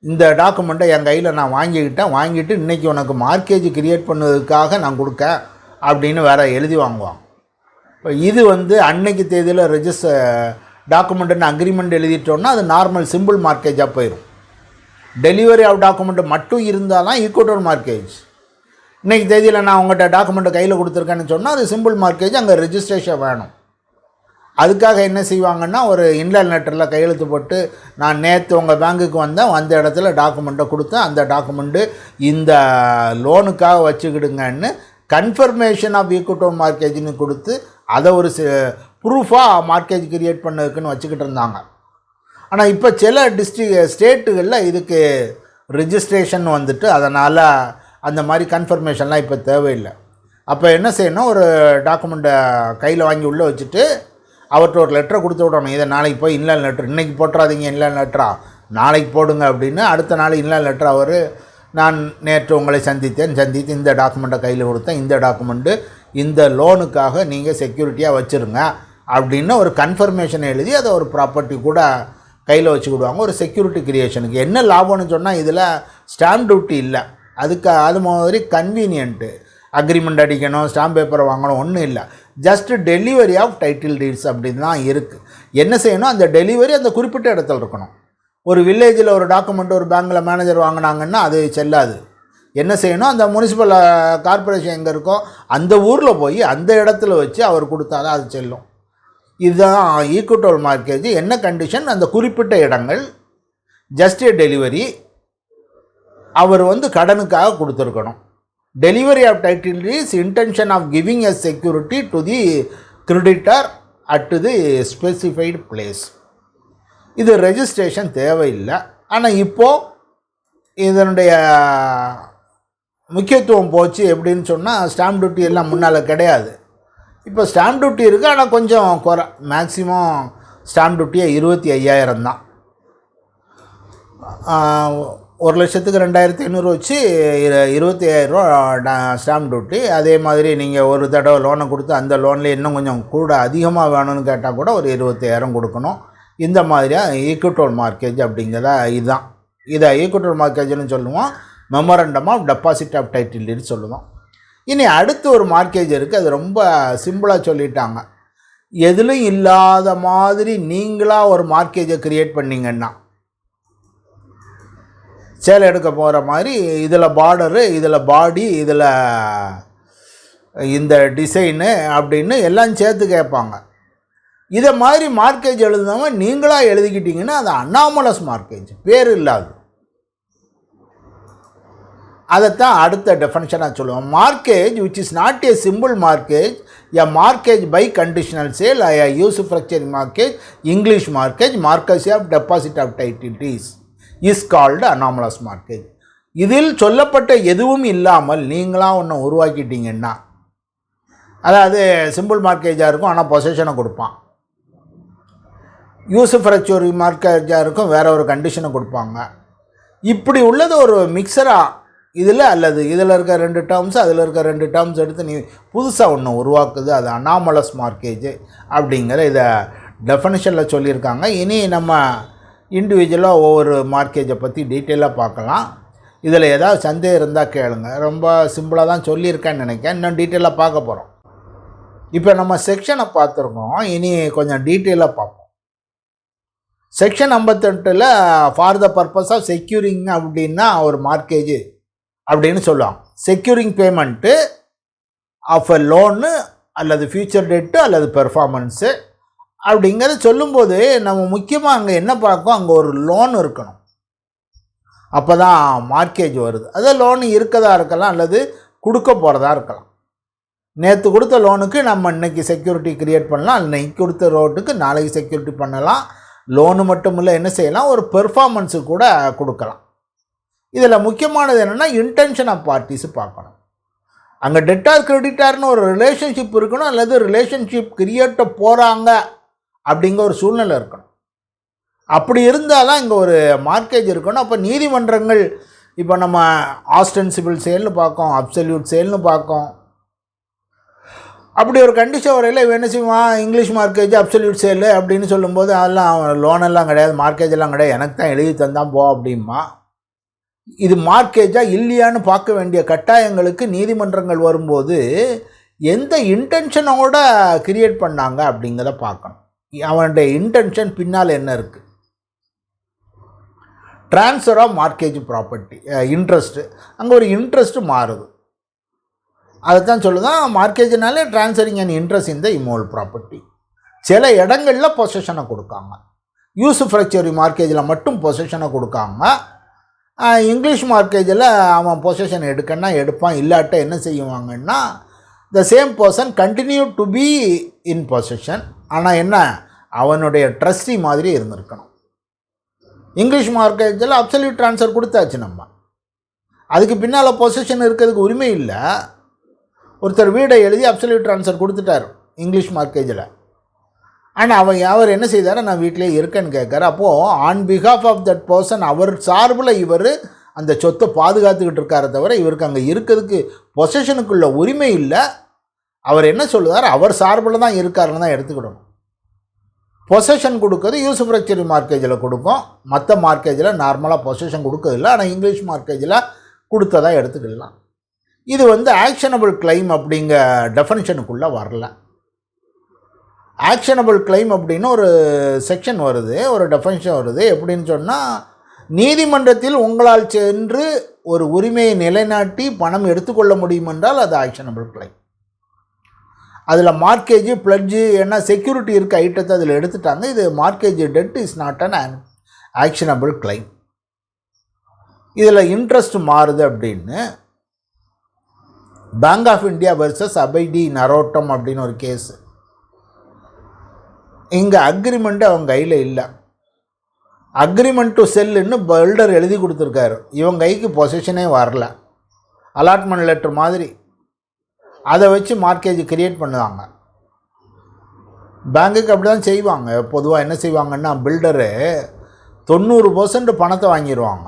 இந்த டாக்குமெண்ட்டை என் கையில் நான் வாங்கிட்டு இன்றைக்கி உனக்கு மார்க்கேஜ் கிரியேட் பண்ணதுக்காக நான் கொடுக்க அப்படின்னு வேறு எழுதி வாங்குவாங்க. இப்போ இது அன்னைக்கு தேதியில் ரெஜிஸ்டர் டாக்குமெண்ட்டுன்னு அக்ரிமெண்ட் எழுதிட்டோன்னா அது நார்மல் சிம்பிள் மார்க்கேஜாக போயிடும். டெலிவரி ஆஃப் டாக்குமெண்ட் மட்டும் இருந்தால் தான் ஈக்குவல் மார்க்கேஜ். இன்றைக்கி தேதியில் நான் உங்கள்கிட்ட டாக்குமெண்ட்டை கையில் கொடுத்துருக்கேன்னு சொன்னால் அது சிம்பிள் மார்க்கேஜ், அங்கே ரெஜிஸ்ட்ரேஷன் வேணும். அதுக்காக என்ன செய்வாங்கன்னா, ஒரு இன்லைன் லெட்டரில் கையெழுத்து போட்டு நான் நேற்று உங்கள் பேங்குக்கு வந்தேன், வந்த இடத்துல டாக்குமெண்ட்டை கொடுத்தேன், அந்த டாக்குமெண்ட்டு இந்த லோனுக்காக வச்சுக்கிடுங்கன்னு கன்ஃபர்மேஷன் ஆஃப் ஈக்குவல் மார்க்கேஜ்னு கொடுத்து அதை ஒரு ப்ரூஃபாக மார்க்கேஜ் கிரியேட் பண்ணதுக்குன்னு வச்சுக்கிட்டு இருந்தாங்க. ஆனால் இப்போ சில ஸ்டேட்டுகளில் இதுக்கு ரிஜிஸ்ட்ரேஷன் வந்துட்டு அதனால் அந்த மாதிரி கன்ஃபர்மேஷன்லாம் இப்போ தேவையில்லை. அப்போ என்ன செய்யணும், ஒரு டாக்குமெண்ட்டை கையில் வாங்கி உள்ளே வச்சுட்டு அவர்கிட்ட ஒரு லெட்டரை கொடுத்து விடணும். இதை நாளைக்கு போய் இன்லைன் லெட்டர் இன்றைக்கி போட்டுறாதீங்க, இன்லைன் லெட்டரா நாளைக்கு போடுங்க அப்படின்னு. அடுத்த நாள் இன்லைன் லெட்டர் அவர் நான் நேற்று உங்களை சந்தித்து இந்த டாக்குமெண்ட்டை கையில் கொடுத்தேன், இந்த டாக்குமெண்ட்டு இந்த லோனுக்காக நீங்கள் செக்யூரிட்டியாக வச்சுருங்க அப்படின்னு ஒரு கன்ஃபர்மேஷன் எழுதி அதை ஒரு ப்ராப்பர்ட்டி கூட கையில் வச்சுக்கிடுவாங்க. ஒரு செக்யூரிட்டி கிரியேஷனுக்கு என்ன லாபம்னு சொன்னால் இதில் ஸ்டாம்ப் டியூட்டி இல்லை. அது மாதிரி கன்வீனியன்ட்டு அக்ரிமெண்ட் அடிக்கணும், ஸ்டாம்ப் பேப்பரை வாங்கணும் ஒன்றும் இல்லை. Just delivery of title deeds அப்படின்னு தான் இருக்குது. என்ன செய்யணும், அந்த டெலிவரி அந்த குறிப்பிட்ட இடத்துல இருக்கணும். ஒரு வில்லேஜில் ஒரு டாக்குமெண்ட் ஒரு பேங்க்கில் மேனேஜர் வாங்கினாங்கன்னா அது செல்லாது. என்ன செய்யணும், அந்த முனிசிபல் கார்பரேஷன் எங்கே இருக்கோ அந்த ஊரில் போய் அந்த இடத்துல வச்சு அவர் கொடுத்தா தான் அது செல்லும். இதுதான் ஈக்குவிட்டல் மார்க்கேஜ். என்ன கண்டிஷன், அந்த குறிப்பிட்ட இடங்கள் ஜஸ்ட் டெலிவரி அவர் கடனுக்காக கொடுத்துருக்கணும். Delivery of title is intention of giving a security to the creditor at the specified place. இது ரெஜிஸ்ட்ரேஷன் தேவையில்லை. ஆனால் இப்போது இதனுடைய முக்கியத்துவம் போச்சு எப்படின்னு சொன்னால், ஸ்டாம்ப் டியூட்டி எல்லாம் முன்னால் கிடையாது. இப்போ ஸ்டாம்ப் டியூட்டி இருக்குது, ஆனால் கொஞ்சம் குறை. மேக்ஸிமம் ஸ்டாம்ப் டியூட்டியே 25,000 தான். 1,02,500 வச்சு 25,000 ஸ்டாம்ப் டியூட்டி. அதே மாதிரி நீங்கள் ஒரு தடவை லோனை கொடுத்து அந்த லோனில் இன்னும் கொஞ்சம் கூட அதிகமாக வேணும்னு கேட்டால் கூட ஒரு 25,000 கொடுக்கணும். இந்த மாதிரியாக ஈக்குவிட்டல் மார்க்கேஜ் அப்படிங்கிறத இதுதான். இதை ஈக்குவிட்டல் மார்க்கேஜ்னு சொல்லுவோம், memorandum of deposit of title deed சொல்லுவோம். இனி அடுத்து ஒரு மார்க்கேஜ் இருக்குது, அது ரொம்ப சிம்பிளாக சொல்லிட்டாங்க. எதிலும் இல்லாத மாதிரி நீங்களாக ஒரு மார்க்கேஜை க்ரியேட் பண்ணிங்கன்னா, சேலை எடுக்க போகிற மாதிரி இதில் பார்டரு, இதில் பாடி, இதில் இந்த டிசைனு அப்படின்னு எல்லாம் சேர்த்து கேட்பாங்க. இதை மாதிரி மார்க்கேஜ் எழுதுனவங்க நீங்களாக எழுதிக்கிட்டிங்கன்னா அது அனாமலஸ் மார்க்கேஜ், பேர் இல்லாது. அதைத்தான் அடுத்த டெஃபனிஷனாக சொல்லுவோம். Mortgage which is not a simple mortgage, a mortgage by conditional sale, a usufructuary mortgage, English mortgage, mortgage of deposit of title deeds is called anomalous mortgage. இதில் சொல்லப்பட்ட எதுவும் இல்லாமல் நீங்களாக ஒன்று உருவாக்கிட்டீங்கன்னா, அதாவது சிம்பிள் மார்க்கேஜாக இருக்கும் ஆனால் பொசஷனை கொடுப்பான். யூசுஃப்ரக்சர் மார்க்கேஜாக இருக்கும், வேறு ஒரு கண்டிஷனை கொடுப்பாங்க. இப்படி உள்ளது ஒரு மிக்சராக இதில் அல்லது இதில் இருக்க 2 டேர்ம்ஸ் அதில் இருக்க 2 டேர்ம்ஸ் எடுத்து நீ புதுசாக ஒன்று உருவாக்குது, அது அனாமலஸ் மார்க்கேஜ் அப்படிங்கிற இதை டெஃபனிஷனில் சொல்லியிருக்காங்க. இனி நம்ம இண்டிவிஜுவலாக ஒவ்வொரு மார்க்கேஜை பற்றி டீட்டெயிலாக பார்க்கலாம். இதில் ஏதாவது சந்தேகம் இருந்தால் கேளுங்க. ரொம்ப சிம்பிளாக தான் சொல்லியிருக்கேன்னு நினைக்கிறேன். இன்னும் டீட்டெயிலாக பார்க்க போகிறோம். இப்போ நம்ம செக்ஷனை பார்த்துருக்கோம், இனி கொஞ்சம் டீட்டெயிலாக பார்ப்போம். செக்ஷன் 58ல் for the purpose of securing அப்படின்னா ஒரு மார்க்கேஜ் அப்படின்னு சொல்லுவாங்க. Securing payment of a loan அல்லது ஃபியூச்சர் டெட்டு அல்லது பெர்ஃபார்மன்ஸு அப்படிங்கிறத சொல்லும்போது நம்ம முக்கியமாக அங்கே என்ன பார்க்கோம், அங்கே ஒரு லோன் இருக்கணும். அப்போ தான் மார்க்கேஜ் வருது. அது லோன் இருக்கதா இருக்கலாம் அல்லது கொடுக்க போகிறதா இருக்கலாம். நேற்று கொடுத்த லோனுக்கு நம்ம இன்றைக்கி செக்யூரிட்டி க்ரியேட் பண்ணலாம், இன்றைக்கி கொடுத்த ரோட்டுக்கு நாளைக்கு செக்யூரிட்டி பண்ணலாம். லோனு மட்டும் இல்லை, என்ன செய்யலாம், ஒரு பெர்ஃபார்மன்ஸு கூட கொடுக்கலாம். இதில் முக்கியமானது என்னென்னா இன்டென்ஷன் ஆஃப் பார்ட்டிஸு பார்க்கணும். அங்கே டெட்டார் கிரெடிட்டார்னு ஒரு ரிலேஷன்ஷிப் இருக்கணும், அல்லது ரிலேஷன்ஷிப் கிரியேட்ட போகிறாங்க அப்படிங்கிற ஒரு சூழ்நிலை இருக்கணும். அப்படி இருந்தால் தான் இங்கே ஒரு மார்க்கேஜ் இருக்கணும். அப்போ நீதிமன்றங்கள் இப்போ நம்ம ஆஸ்டென்சிபிள் சேல்னு பார்க்கோம், அப்சல்யூட் சேல்னு பார்க்கோம். அப்படி ஒரு கண்டிஷன் வரையில் என்ன செய்வான், இங்கிலீஷ் மார்க்கேஜ் அப்சல்யூட் சேலு அப்படின்னு சொல்லும்போது அதெல்லாம் லோனெல்லாம் கிடையாது, மார்க்கேஜ் எல்லாம் கிடையாது, எனக்கு தான் எழுதி தந்தான் போ அப்படிமா. இது மார்க்கேஜாக இல்லையான்னு பார்க்க வேண்டிய கட்டாயங்களுக்கு நீதிமன்றங்கள் வரும்போது எந்த இன்டென்ஷனோட கிரியேட் பண்ணாங்க அப்படிங்கிறத பார்க்கணும். அவனுடைய இன்டென்ஷன் பின்னால் என்ன இருக்குது. Transfer of mortgage property, interest, அங்கே ஒரு இன்ட்ரெஸ்ட்டு மாறுது. அதைத்தான் சொல்லுதான் மார்க்கேஜ்னாலே transferring and interest in the immovable property. சில இடங்களில் பொசஷனை கொடுக்காங்க. யூசுஃப்ரக்சரி மார்க்கேஜில் மட்டும் பொசஷனை கொடுக்காங்க. இங்கிலீஷ் மார்க்கேஜில் அவன் பொசஷன் எடுக்கன்னா எடுப்பான், இல்லாட்ட என்ன செய்வாங்கன்னா the same person continue to be in possession. ஆனால் என்ன, அவனுடைய ட்ரஸ்டி மாதிரி இருந்திருக்கணும். இங்கிலீஷ் மார்க்கேஜில் அப்சல்யூட் ட்ரான்ஸ்ஃபர் கொடுத்தாச்சு நம்ம, அதுக்கு பின்னால் பொசிஷன் இருக்கிறதுக்கு உரிமை இல்லை. ஒருத்தர் வீடை எழுதி அப்சல்யூட் ட்ரான்ஸ்ஃபர் கொடுத்துட்டார் இங்கிலீஷ் மார்க்கேஜில். ஆனால் அவர் என்ன செய்தார், நான் வீட்டிலே இருக்கேன்னு கேட்குறாரு. அப்போது on behalf of that person, அவர் சார்பில் இவர் அந்த சொத்தை பாதுகாத்துக்கிட்டு இருக்காரே தவிர இவருக்கு அங்கே இருக்கிறதுக்கு பொசிஷனுக்குள்ள உரிமை இல்லை. அவர் என்ன சொல்லுவார், அவர் சார்பில் தான் இருக்காருன்னு தான் எடுத்துக்கிடணும். பொசிஷன் கொடுக்குறது யூசுஃப்ரக்சரி மார்க்கேஜில் கொடுக்கும், மற்ற மார்க்கேஜில் நார்மலாக பொசிஷன் கொடுக்கறதில்ல. ஆனால் இங்கிலீஷ் மார்க்கேஜில் கொடுத்ததாக எடுத்துக்கலாம். இது ஆக்ஷனபிள் கிளைம் அப்படிங்கிற டெஃபனிஷனுக்குள்ளே வரல. ஆக்ஷனபிள் கிளைம் அப்படின்னு ஒரு செக்ஷன் வருது, ஒரு டெஃபனிஷன் வருது. எப்படின்னு சொன்னால், நீதிமன்றத்தில் உங்களால் சென்று ஒரு உரிமையை நிலைநாட்டி பணம் எடுத்துக்கொள்ள முடியும் என்றால் அது ஆக்ஷனபிள் கிளைம். அதில் மார்க்கேஜ் பிளட்ஜு என்ன செக்யூரிட்டி இருக்க ஐட்டத்தை அதில் எடுத்துட்டாங்க. இது mortgage debt is not an actionable claim. இதில் இன்ட்ரெஸ்ட் மாறுது அப்படின்னு Bank of India versus Abhay D Narottam அப்படின்னு ஒரு கேஸு. இங்கே அக்ரிமெண்ட்டு அவங்க கையில் இல்லை. அக்ரிமெண்ட் டு செல்லுன்னு பில்டர் எழுதி கொடுத்துருக்காரு, இவங்க கைக்கு பொசிஷனே வரல, அலாட்மெண்ட் லெட்டர் மாதிரி. அதை வச்சு மார்க்கேஜ் கிரியேட் பண்ணுவாங்க. பேங்குக்கு அப்படி தான் செய்வாங்க. பொதுவாக என்ன செய்வாங்கன்னா, பில்டரு 90% பணத்தை வாங்கிடுவாங்க.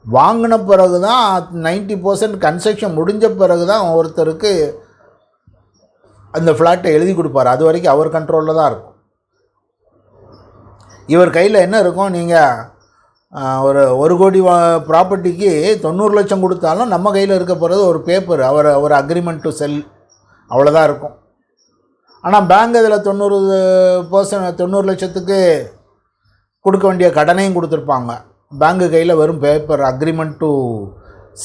வாங்கின பிறகு தான் 90% கன்ஸ்ட்ரக்ஷன் முடிஞ்ச பிறகு தான் ஒருத்தருக்கு அந்த ஃப்ளாட்டை எழுதி கொடுப்பார். அது வரைக்கும் அவர் கண்ட்ரோலில் தான் இருக்கும். இவர் கையில் என்ன இருக்கும், நீங்கள் ஒரு கோடி ப்ராப்பர்ட்டிக்கு 90 லட்சம் கொடுத்தாலும் நம்ம கையில் இருக்க போகிறது ஒரு பேப்பர், ஒரு அக்ரிமெண்ட் டு செல், அவ்வளோதான் இருக்கும். ஆனால் பேங்க் இதில் 90 லட்சத்துக்கு கொடுக்க வேண்டிய கடனையும் கொடுத்துருப்பாங்க. பேங்கு கையில் வெறும் பேப்பர் அக்ரிமெண்ட் டு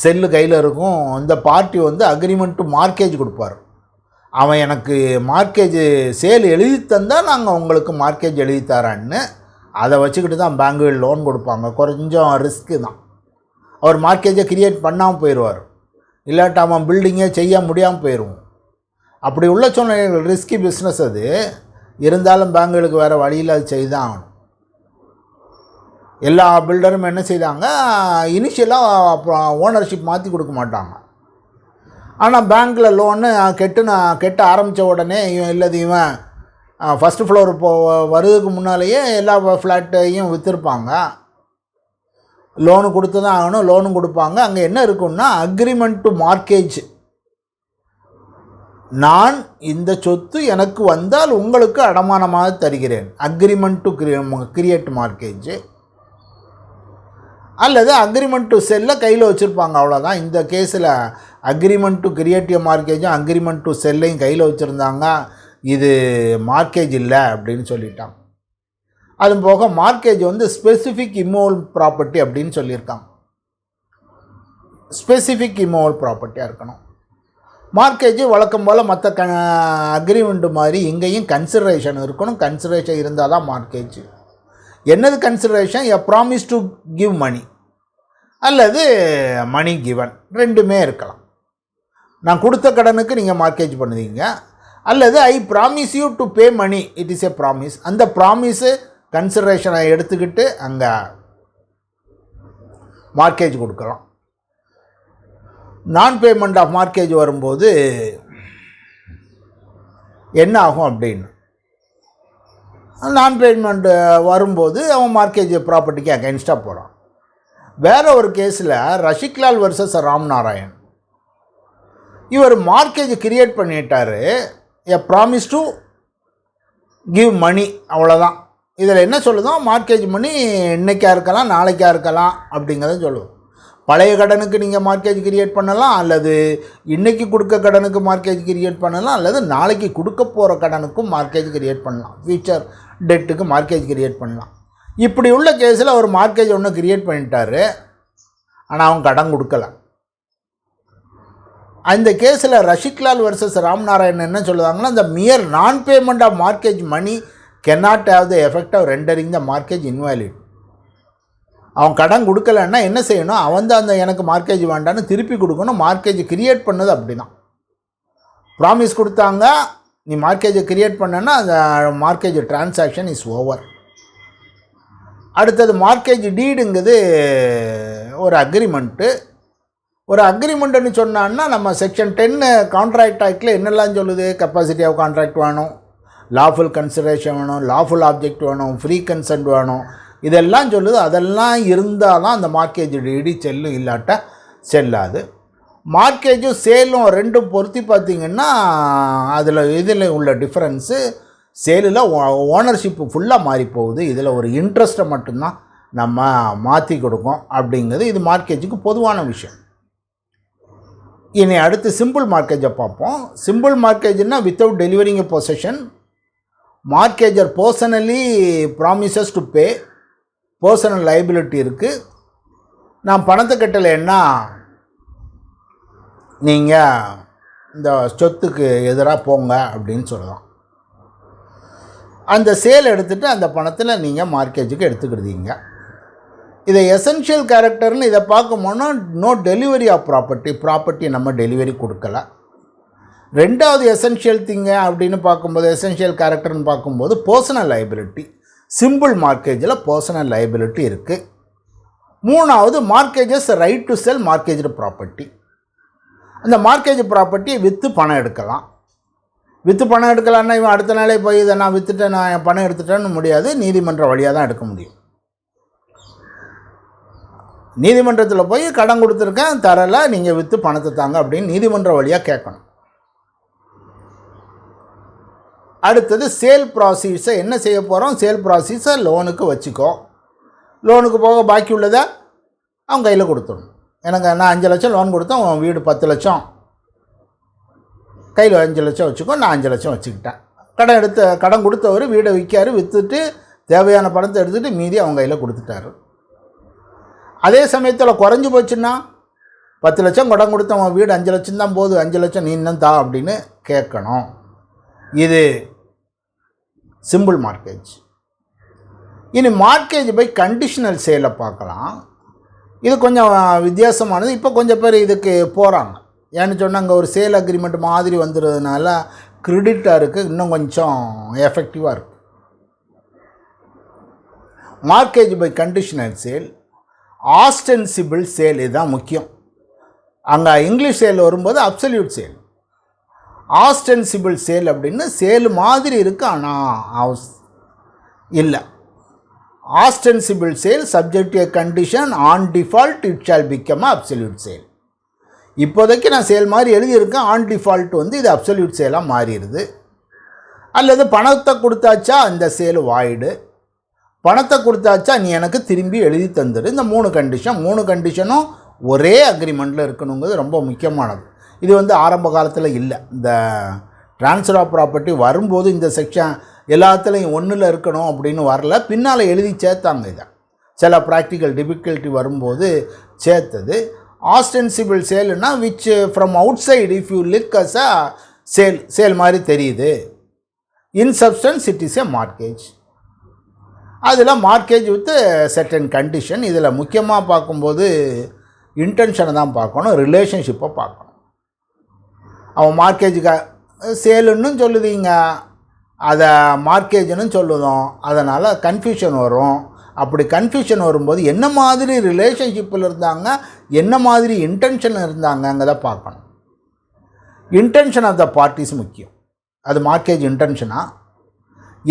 செல்லு கையில் இருக்கும். இந்த பார்ட்டி அக்ரிமெண்ட் டு மார்க்கேஜ் கொடுப்பார். அவன் எனக்கு மார்க்கேஜ் சேல் எழுதி தந்தால் நாங்கள் உங்களுக்கு மார்க்கேஜ் எழுதி தரான்னு அதை வச்சுக்கிட்டு தான் பேங்குகள் லோன் கொடுப்பாங்க. கொஞ்சம் ரிஸ்க்கு தான். அவர் மார்க்கேஜை கிரியேட் பண்ணாமல் போயிடுவார், இல்லாட்ட அவன் பில்டிங்கே செய்ய முடியாமல் போயிடுவோம். அப்படி உள்ள சூழ்நிலைகள் ரிஸ்கி பிஸ்னஸ் அது. இருந்தாலும் பேங்குகளுக்கு வேறு வழியில் அது செய்தான் ஆகணும். எல்லா பில்டரும் என்ன செய்தாங்க, இனிஷியலாக அப்புறம் ஓனர்ஷிப் மாற்றி கொடுக்க மாட்டாங்க. ஆனால் பேங்க்கில் லோனு கெட்ட ஆரம்பித்த உடனே இவன் ஃபஸ்ட்டு ஃப்ளோர் வர்றதுக்கு முன்னாலேயே எல்லா ஃப்ளாட்டையும் விற்றுருப்பாங்க. லோனு கொடுத்து தான் ஆகணும், லோனும் கொடுப்பாங்க. அங்கே என்ன இருக்குன்னா, அக்ரிமெண்ட் டு மார்க்கேஜ், நான் இந்த சொத்து எனக்கு வந்தால் உங்களுக்கு அடமானமாக தருகிறேன், அக்ரிமெண்ட் டு கிரியேட் மார்க்கேஜ், அல்லது அக்ரிமெண்ட் டு செல்லை கையில் வச்சுருப்பாங்க. அவ்வளோதான். இந்த கேஸில் அக்ரிமெண்ட் டு கிரியேட்டிவ் மார்க்கேஜும் அக்ரிமெண்ட் டு செல்லையும் கையில் வச்சுருந்தாங்க. இது மார்க்கேஜ் இல்லை அப்படின்னு சொல்லிட்டாங்க. அது போக மார்க்கேஜ் ஸ்பெசிஃபிக் இம்மூவல் ப்ராப்பர்ட்டி அப்படின்னு சொல்லியிருக்காங்க. ஸ்பெசிஃபிக் இம்மூவல் ப்ராப்பர்ட்டியாக இருக்கணும். மார்க்கேஜ் வழக்கம் போல் மற்ற அக்ரிமெண்ட்டு மாதிரி இங்கேயும் கன்சிடரேஷன் இருக்கணும். கன்சிடரேஷன் இருந்தால் தான் மார்க்கேஜ். என்னது consideration? A promise to give money அல்லது மணி கிவன், ரெண்டுமே இருக்கலாம். நான் கொடுத்த கடனுக்கு நீங்கள் மார்க்கேஜ் பண்ணுவீங்க, அல்லது I promise you to pay money, it is a promise. அந்த ப்ராமிஸு கன்சிடரேஷனை எடுத்துக்கிட்டு அங்கே மார்க்கேஜ் கொடுக்கலாம். நான் பேமெண்ட் ஆஃப் மார்க்கேஜ் வரும்போது என்ன ஆகும் அப்படின்னு, நான் பேமெண்ட் வரும்போது அவன் மார்க்கேஜ் ப்ராப்பர்ட்டிக்கு அகைன்ஸ்டாக போகிறான். வேறு ஒரு கேஸில் ரஷிக்லால் வர்சஸ் ராம்நாராயண், இவர் மார்க்கேஜ் கிரியேட் பண்ணிட்டார், a promise to give money, அவ்வளோதான். இதில் என்ன சொல்லுதோ, மார்க்கேஜ் மணி இன்றைக்கா இருக்கலாம் நாளைக்கா இருக்கலாம் அப்படிங்கிறத சொல்லுவோம். பழைய கடனுக்கு நீங்கள் மார்க்கேஜ் கிரியேட் பண்ணலாம், அல்லது இன்றைக்கி கொடுக்க கடனுக்கு மார்க்கேஜ் கிரியேட் பண்ணலாம், அல்லது நாளைக்கு கொடுக்க போகிற கடனுக்கும் மார்க்கேஜ் கிரியேட் பண்ணலாம், ஃபியூச்சர் டெட்டுக்கு மார்க்கேஜ் கிரியேட் பண்ணலாம். இப்படி உள்ள கேஸில் அவர் மார்க்கேஜ் ஒன்று கிரியேட் பண்ணிட்டார், ஆனால் அவன் கடன் கொடுக்கல. அந்த கேஸில் ரஷிக்லால் வர்சஸ் ராம்நாராயணன் என்ன சொல்லுவாங்கன்னா, இந்த mere non payment of mortgage money cannot have the effect of rendering the mortgage invalid. அவன் கடன் கொடுக்கலன்னா என்ன செய்யணும், அவன் தான் அந்த எனக்கு மார்க்கேஜ் வேண்டான்னு திருப்பி கொடுக்கணும். மார்க்கேஜ் கிரியேட் பண்ணது அப்படி தான். ப்ராமிஸ் கொடுத்தாங்க, நீ மார்க்கேஜை கிரியேட் பண்ணனா அந்த மார்க்கேஜ் டிரான்சாக்ஷன் இஸ் ஓவர். அடுத்தது மார்க்கேஜ் டீடுங்கிறது ஒரு அக்ரிமெண்ட்டு. ஒரு அக்ரிமெண்ட்டுன்னு சொன்னான்னா நம்ம செக்ஷன் 10 கான்ட்ராக்ட் ஆக்டில் என்னெல்லாம் சொல்லுது? கெப்பாசிட்டி ஆஃப் கான்ட்ராக்ட் வேணும், லாஃபுல் கன்சிடரேஷன் வேணும், லாஃபுல் ஆப்ஜெக்ட் வேணும், ஃப்ரீ கன்சென்ட் வேணும், இதெல்லாம் சொல்லுது. அதெல்லாம் இருந்தால் தான் அந்த மார்க்கேஜ் டீடு செல்லும், இல்லாட்டா செல்லாது. மார்க்கேஜும் சேலும் ரெண்டும் பொருத்தி பார்த்திங்கன்னா இதில் உள்ள டிஃப்ரென்ஸு சேலில் ஓனர்ஷிப்பு ஃபுல்லாக மாறி போகுது. இதில் ஒரு இன்ட்ரெஸ்ட்டை மட்டும்தான் நம்ம மாற்றி கொடுக்கும் அப்படிங்கிறது இது மார்க்கேஜுக்கு பொதுவான விஷயம். இனி அடுத்து சிம்பிள் மார்க்கேஜை பார்ப்போம். சிம்பிள் மார்க்கேஜ்னால் without delivering a possession, mortgagor personally promises to pay, personal liability இருக்குது. நான் பணத்தை கட்டலைன்னா நீங்கள் இந்த சொத்துக்கு எதிராக போங்க அப்படின்னு சொல்லலாம். அந்த சேல் எடுத்துகிட்டு அந்த பணத்தில் நீங்கள் மார்க்கேஜுக்கு எடுத்துக்கிடுதீங்க. இதை எசென்ஷியல் கேரக்டர்னு இதை பார்க்கும்போனா நோ டெலிவரி ஆஃப் ப்ராப்பர்ட்டி நம்ம டெலிவரி கொடுக்கல. ரெண்டாவது எசென்ஷியல் திங்க அப்படின்னு பார்க்கும்போது, எசென்ஷியல் கேரக்டர்னு பார்க்கும்போது பர்சனல் லைபிலிட்டி. சிம்பிள் மார்க்கேஜில் பர்சனல் லைபிலிட்டி இருக்குது. மூணாவது mortgagee's right to sell mortgaged property. அந்த மார்க்கேஜ் ப்ராப்பர்ட்டியை விற்று பணம் எடுக்கலாம். விற்று பணம் எடுக்கலான்னா இவன் அடுத்த நாளே போய் இதை நான் விற்றுட்டேன், நான் என் பணம் எடுத்துட்டேன்னு முடியாது. நீதிமன்ற வழியாக தான் எடுக்க முடியும். நீதிமன்றத்தில் போய் கடன் கொடுத்துருக்கேன், தரலை, நீங்கள் விற்று பணத்தை தாங்க அப்படின்னு நீதிமன்ற வழியாக கேட்கணும். அடுத்தது சேல் ப்ராசீஸை என்ன செய்ய போகிறோம்? சேல் ப்ராசீஸை லோனுக்கு வச்சுக்கோ. லோனுக்கு போக பாக்கி உள்ளதை அவன் கையில் கொடுத்துடணும். எனக்கு நான் 5 லட்சம் லோன் கொடுத்தேன், உன் வீடு 10 லட்சம், கையில் 5 லட்சம் வச்சுக்கோ, நான் 5 லட்சம் வச்சுக்கிட்டேன். கடன் கொடுத்தவர் வீடை விற்காரு, விற்றுட்டு தேவையான பணத்தை எடுத்துகிட்டு மீதி அவங்க கையில் கொடுத்துட்டாரு. அதே சமயத்தில் குறைஞ்சி போச்சுன்னா 10 லட்சம் கடன் கொடுத்தவன் வீடு 5 லட்சம் தான் போகுது, 5 லட்சம் நீ இன்னும் தா அப்படின்னு கேட்கணும். இது சிம்பிள் மார்க்கேஜ். இனி மார்க்கேஜ் பை கண்டிஷனல் சேலை பார்க்கலாம். இது கொஞ்சம் வித்தியாசமானது. இப்போ கொஞ்சம் பேர் இதுக்கு போகிறாங்க. ஏன்னு சொன்னால் அங்கே ஒரு சேல் அக்ரிமெண்ட் மாதிரி வந்துடுறதுனால கிரெடிட்டாருக்கு இன்னும் கொஞ்சம் எஃபெக்டிவாக இருக்குது. Mortgage by conditional sale, ostensible sale, இதுதான் முக்கியம். அங்கே இங்கிலீஷ் சேல் வரும்போது அப்சல்யூட் சேல். ஆஸ்டென்சிபிள் சேல் அப்படின்னு சேல் மாதிரி இருக்குது ஆனால் இல்லை. Ostensible sale subject to a condition, on default it shall become absolute sale. இப்போதைக்கு நான் சேல் மாதிரி எழுதியிருக்கேன், ஆன் டிஃபால்ட் இது அப்சல்யூட் சேலாக மாறிடுது. அல்லது பணத்தை கொடுத்தாச்சா அந்த சேல் வாய்டு, பணத்தை கொடுத்தாச்சா நீ எனக்கு திரும்பி எழுதி தந்துடு. இந்த 3 கண்டிஷனும் ஒரே அக்ரிமெண்ட்டில் இருக்கணுங்கிறது ரொம்ப முக்கியமானது. இது ஆரம்ப காலத்தில் இல்லை. இந்த ட்ரான்ஸ்ஃபர் ஆஃப் ப்ராப்பர்ட்டி வரும்போது இந்த செக்ஷன் எல்லாத்துலேயும் 1ல் இருக்கணும் அப்படின்னு வரல, பின்னால் எழுதி சேர்த்தாங்க. இதை சில ப்ராக்டிக்கல் டிஃபிகல்ட்டி வரும்போது சேர்த்தது. ஆஸ்டென்சிபிள் சேல்னா which from outside if you look as a sale மாதிரி தெரியுது. In substance it is a mortgage. அதில் மார்க்கேஜ் வித் செர்டன் கண்டிஷன். இதில் முக்கியமாக பார்க்கும்போது இன்டென்ஷனை தான் பார்க்கணும், ரிலேஷன்ஷிப்பை பார்க்கணும். அவன் மார்க்கேஜுக்கு சேலுன்னு சொல்லுதீங்க, அதை மார்க்கேஜ்னு சொல்லுதோம். அதனால் கன்ஃபியூஷன் வரும். அப்படி கன்ஃபியூஷன் வரும்போது என்ன மாதிரி ரிலேஷன்ஷிப்பில் இருந்தாங்க, என்ன மாதிரி இன்டென்ஷன் இருந்தாங்கங்கிறத பார்க்கணும். இன்டென்ஷன் ஆஃப் த பார்ட்டிஸ் முக்கியம். அது மார்க்கேஜ் இன்டென்ஷனாக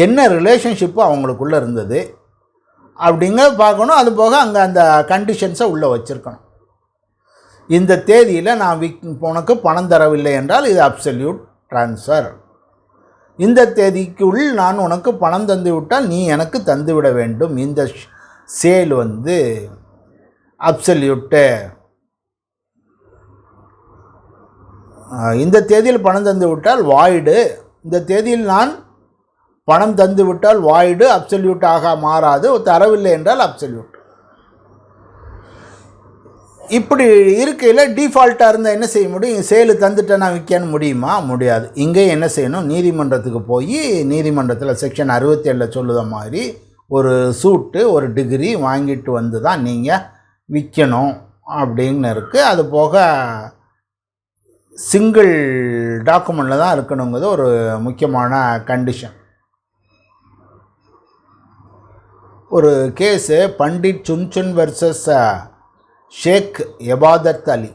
என்ன ரிலேஷன்ஷிப்பு அவங்களுக்குள்ளே இருந்தது அப்படிங்கிறத பார்க்கணும். அது போக அங்கே அந்த கண்டிஷன்ஸை உள்ளே வச்சுருக்கணும். இந்த தேதியில் நான் உனக்கு பணம் தரவில்லை என்றால் இது அப்சல்யூட் ட்ரான்ஸ்ஃபர். இந்த தேதிக்குள் நான் உனக்கு பணம் தந்து விட்டால் நீ எனக்கு தந்துவிட வேண்டும். இந்த சேல் அப்சல்யூட்டு. இந்த தேதியில் பணம் தந்து விட்டால் வாய்டு, இந்த தேதியில் நான் பணம் தந்து விட்டால் வாய்டு, அப்சல்யூட்டாக மாறாது. தரவில்லை என்றால் அப்சல்யூட். இப்படி இருக்கையில் டிஃபால்ட்டாக இருந்தால் என்ன செய்ய முடியும்? சேலு தந்துட்டேன்னா விற்கன்னு முடியுமா? முடியாது. இங்கே என்ன செய்யணும்? நீதிமன்றத்துக்கு போய் நீதிமன்றத்தில் செக்ஷன் 67 சொல்லுத மாதிரி ஒரு சூட்டு, ஒரு டிகிரி வாங்கிட்டு வந்து தான் நீங்கள் விற்கணும் அப்படின்னு இருக்குது. அது போக சிங்கிள் டாக்குமெண்ட்டில் தான் இருக்கணுங்கிறது ஒரு முக்கியமான கண்டிஷன். ஒரு case Pandit Chunchun versus Sheikh Ebadat Ali.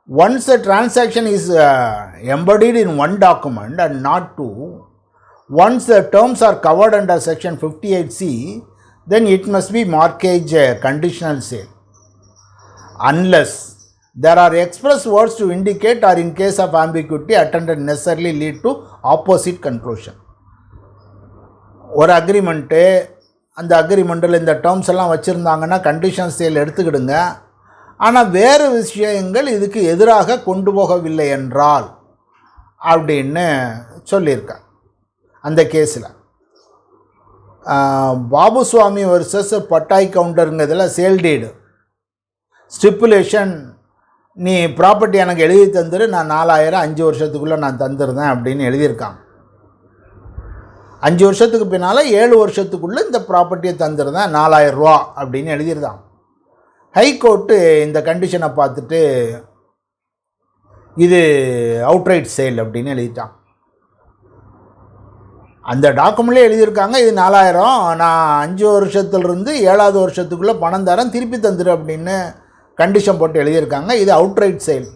Once a transaction is embodied in one document and not two, once the terms are covered under section 58C, then it must be mortgage conditional sale unless there are express words to indicate or in case of ambiguity attended necessarily lead to opposite conclusion. ஒரு agreement, அந்த அக்ரிமெண்ட்டில் இந்த terms எல்லாம் வச்சுருந்தாங்கன்னா condition sale எடுத்துக்கிடுங்க. ஆனால் வேறு விஷயங்கள் இதுக்கு எதிராக கொண்டு போகவில்லை என்றால் அப்படின்னு சொல்லியிருக்காங்க அந்த கேஸில். பாபுசுவாமி வர்சஸ் பட்டாய் கவுண்டருங்கிறதுல சேல் டீடு ஸ்டிப்புலேஷன், நீ ப்ராப்பர்ட்டி எனக்கு எழுதி தந்துரு, நான் 4000 5 வருஷத்துக்குள்ளே நான் தந்துருந்தேன் அப்படின்னு எழுதியிருக்காங்க. 5 வருஷத்துக்கு பின்னால் 7 வருஷத்துக்குள்ளே இந்த ப்ராப்பர்ட்டியை தந்துருந்தேன் 4000 ரூபா அப்படின்னு எழுதியிருந்தாங்க. ஹைகோர்ட்டு இந்த கண்டிஷனை பார்த்துட்டு இது அவுட்ரைட் சேல் அப்படின்னு எழுதிட்டான். அந்த டாக்குமெண்ட்லேயே எழுதியிருக்காங்க இது 4000, நான் 5 வருஷத்துலேருந்து 7வது வருஷத்துக்குள்ளே பணம் தரேன், திருப்பி தந்துடு அப்படின்னு கண்டிஷன் போட்டு எழுதியிருக்காங்க. இது அவுட்ரைட் சேல்.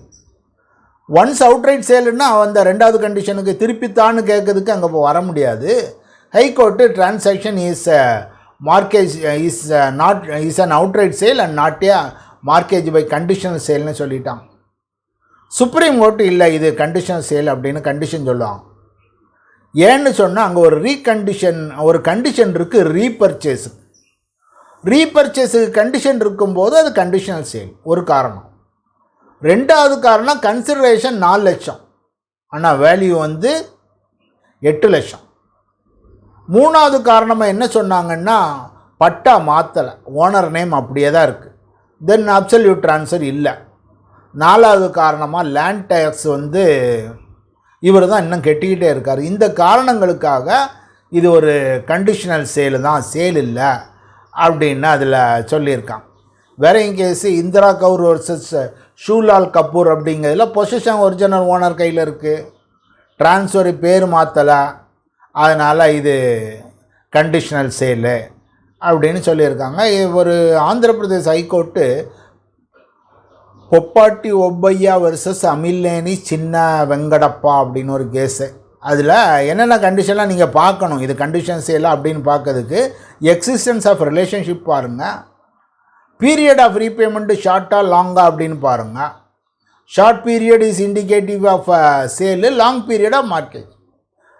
ஒன்ஸ் அவுட்ரைட் சேலுன்னா அந்த 2வது கண்டிஷனுக்கு திருப்பித்தான்னு கேட்கறதுக்கு அங்கே வர முடியாது. High court transaction is mortgage is an outright sale and not a mortgage by conditional சேல்னு சொல்லிட்டான். சுப்ரீம் கோர்ட்டு இல்லை இது கண்டிஷனல் சேல் அப்படின்னு கண்டிஷன் சொல்லுவாங்க. ஏன்னு சொன்னால் அங்கே ஒரு கண்டிஷன் இருக்குது ரீபர்ச்சேஸுக்கு கண்டிஷன் இருக்கும்போது அது கண்டிஷனல் சேல் ஒரு காரணம். 2வது காரணம் கன்சிடரேஷன் 4 லட்சம் ஆனால் வேல்யூ வந்து 8 லட்சம். 3வது காரணமாக என்ன சொன்னாங்கன்னா பட்டா மாற்றலை, ஓனர் நேம் அப்படியே தான் இருக்குது, தென் அப்சல்யூட் ட்ரான்ஸ்ஃபர் இல்லை. 4வது காரணமாக லேண்ட் டேக்ஸ் வந்து இவர் தான் இன்னும் கெட்டிக்கிட்டே இருக்கார். இந்த காரணங்களுக்காக இது ஒரு கண்டிஷனல் சேலு தான், சேல் இல்லை அப்படின்னு அதில் சொல்லியிருக்கான். வேற கேஸு இந்திரா கவுர் வர்சஸ் ஷூலால் கபூர் அப்படிங்கிறதுல பொசிஷன் ஒரிஜினல் ஓனர் கையில் இருக்குது, ட்ரான்ஸ்ஃபர் பேர் மாற்றலை, அதனால் இது கண்டிஷனல் சேலு அப்படின்னு சொல்லியிருக்காங்க. ஒரு ஆந்திர பிரதேஷ் ஹைகோர்ட்டு பொப்பாட்டி ஒப்பையா வர்சஸ் அமில்லேனி சின்ன வெங்கடப்பா அப்படின்னு ஒரு கேஸு. அதில் என்னென்ன கண்டிஷன்லாம் நீங்கள் பார்க்கணும் இது கண்டிஷன் சேலா அப்படின்னு பார்க்கறதுக்கு எக்ஸிஸ்டன்ஸ் ஆஃப் ரிலேஷன்ஷிப் பாருங்கள், பீரியட் ஆஃப் ரீபேமெண்ட்டு ஷார்ட்டாக லாங்கா அப்படின்னு பாருங்கள். Short period is indicative of sale, long period of mortgage.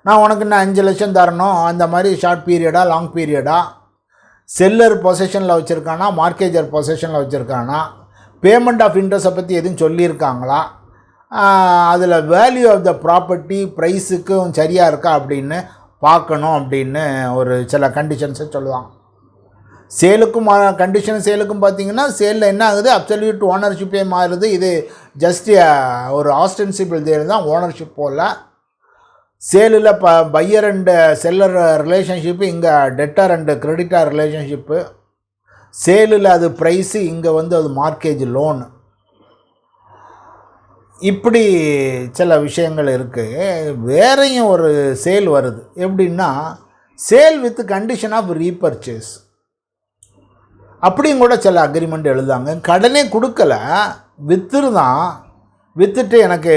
நான் உனக்கு நான் 5 லட்சம் தரணும், அந்த மாதிரி ஷார்ட் பீரியடா லாங் பீரியடா, செல்லர் பொசஷனில் வச்சுருக்கானா மார்க்கேஜர் பொசஷனில் வச்சுருக்கானா, பேமெண்ட் ஆஃப் இன்ட்ரெஸ்ட்டை பற்றி எதுவும் சொல்லியிருக்காங்களா, அதில் வேல்யூ ஆஃப் த ப்ராப்பர்ட்டி ப்ரைஸுக்கும் சரியாக இருக்கா அப்படின்னு பார்க்கணும் அப்படின்னு ஒரு சில கண்டிஷன்ஸை சொல்லுவாங்க. சேலுக்கும் சேலுக்கும் பார்த்தீங்கன்னா சேலில் என்ன ஆகுது, அப்சல்யூட் ஓனர்ஷிப்பே மாறுது. இது ஜஸ்ட் ஒரு ஆஸ்டென்சிபிள் தேர் தான், ஓனர்ஷிப் போல். சேலில் பையர் அண்டு செல்லர் ரிலேஷன்ஷிப்பு, இங்கே டெட்டர் அண்டு கிரெடிட்டார் ரிலேஷன்ஷிப்பு. சேலில் அது ப்ரைஸு, இங்கே வந்து அது மார்க்கேஜ் லோனு. இப்படி சில விஷயங்கள் இருக்குது. வேறையும் ஒரு சேல் வருது, எப்படின்னா sale with condition of repurchase அப்படியும் கூட சில அக்ரிமெண்ட் எழுதாங்க. கடனே கொடுக்கல, விற்றுருதான், விற்றுட்டு எனக்கு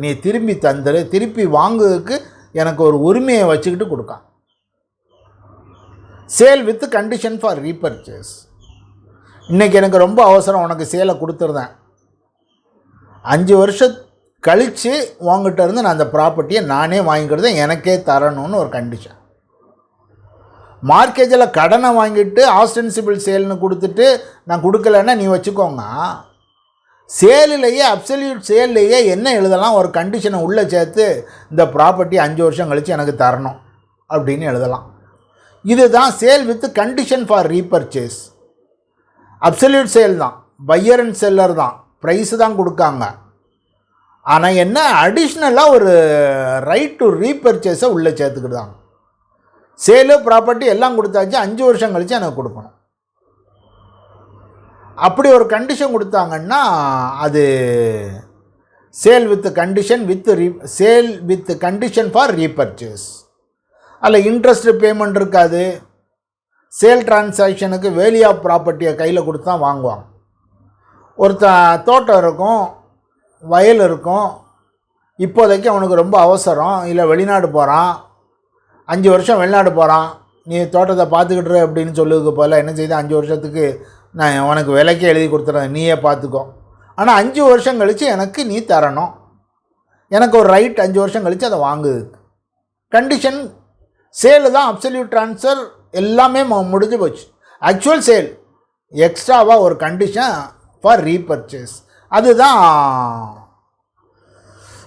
நீ திரும்பி தந்துரு, திருப்பி வாங்குறதுக்கு எனக்கு ஒரு உரிமையை வச்சுக்கிட்டு கொடுக்கான். Sale with condition for repurchase. இன்றைக்கி எனக்கு ரொம்ப அவசரம், உனக்கு சேலை கொடுத்துருந்தேன், 5 வருஷம் கழித்து வாங்கிட்ட இருந்து நான் அந்த ப்ராப்பர்ட்டியை நானே வாங்கிக்கிறது, எனக்கே தரணும்னு ஒரு கண்டிஷன். மார்க்கேஜில் கடனை வாங்கிட்டு ஆஸ்டென்சிபிள் சேல்னு கொடுத்துட்டு நான் கொடுக்கலன்னா நீ வச்சுக்கோங்க. சேலிலேயே அப்சல்யூட் சேல்லையே என்ன எழுதலாம், ஒரு கண்டிஷனை உள்ளே சேர்த்து இந்த ப்ராப்பர்ட்டி 5 வருஷம் கழித்து எனக்கு தரணும் அப்படின்னு எழுதலாம். இதுதான் sale with condition for repurchase. Absolute sale தான், பையர் அண்ட் செல்லர் தான், ப்ரைஸு தான் கொடுக்காங்க. ஆனால் என்ன அடிஷ்னலாக ஒரு ரைட் டு ரீபர்ச்சேஸை உள்ளே சேர்த்துக்கிட்டாங்க. சேலு ப்ராப்பர்ட்டி எல்லாம் கொடுத்தாச்சு, 5 வருஷம் கழித்து எனக்கு கொடுக்கணும். அப்படி ஒரு கண்டிஷன் கொடுத்தாங்கன்னா அது sale with condition sale with condition for repurchase. அதில் இன்ட்ரெஸ்ட் பேமெண்ட் இருக்காது. சேல் டிரான்சாக்ஷனுக்கு வேல்யூ ஆஃப் ப்ராப்பர்ட்டியை கையில் கொடுத்து தான் வாங்குவாங்க. தோட்டம் இருக்கும், வயல் இருக்கும், இப்போதைக்கு அவனுக்கு ரொம்ப அவசரம், இல்லை வெளிநாடு போகிறான், 5 வருஷம் வெளிநாடு போகிறான், நீ தோட்டத்தை பார்த்துக்கிட்டுரு அப்படின்னு சொல்லுறதுக்கு போல் என்ன செய்து 5 வருஷத்துக்கு நான் உனக்கு விலைக்கே எழுதி கொடுத்துறேன், நீயே பார்த்துக்கோ. ஆனால் 5 வருஷம் கழித்து எனக்கு நீ தரணும், எனக்கு ஒரு ரைட் 5 வருஷம் கழித்து அதை வாங்குது. கண்டிஷன் சேலு தான் அப்சல்யூட் ட்ரான்ஸ்ஃபர், எல்லாமே முடிஞ்சு போச்சு. ஆக்சுவல் சேல் எக்ஸ்ட்ராவாக ஒரு கண்டிஷன் ஃபார் ரீபர்ச்சேஸ், அதுதான்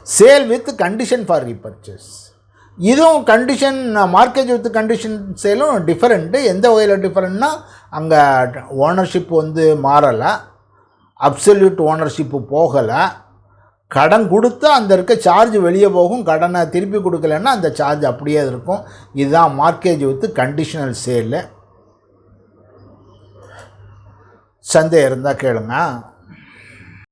sale with condition for repurchase. இதுவும் கண்டிஷன் மார்க்கேஜ் வித் கண்டிஷன் சேலும் டிஃபரெண்ட்டு. எந்த வகையில் டிஃபரெண்ட்னா அங்கே ஓனர்ஷிப் மாறலை, அப்சல்யூட் ஓனர்ஷிப்பு போகலை, கடன் கொடுத்தா அந்த இருக்க சார்ஜ் வெளியே போகும், கடனை திருப்பி கொடுக்கலன்னா அந்த சார்ஜ் அப்படியே இருக்கும். இதுதான் மார்க்கேஜ் வித் கண்டிஷனல் சேலு. சந்தேகம் இருந்தால் கேளுங்க.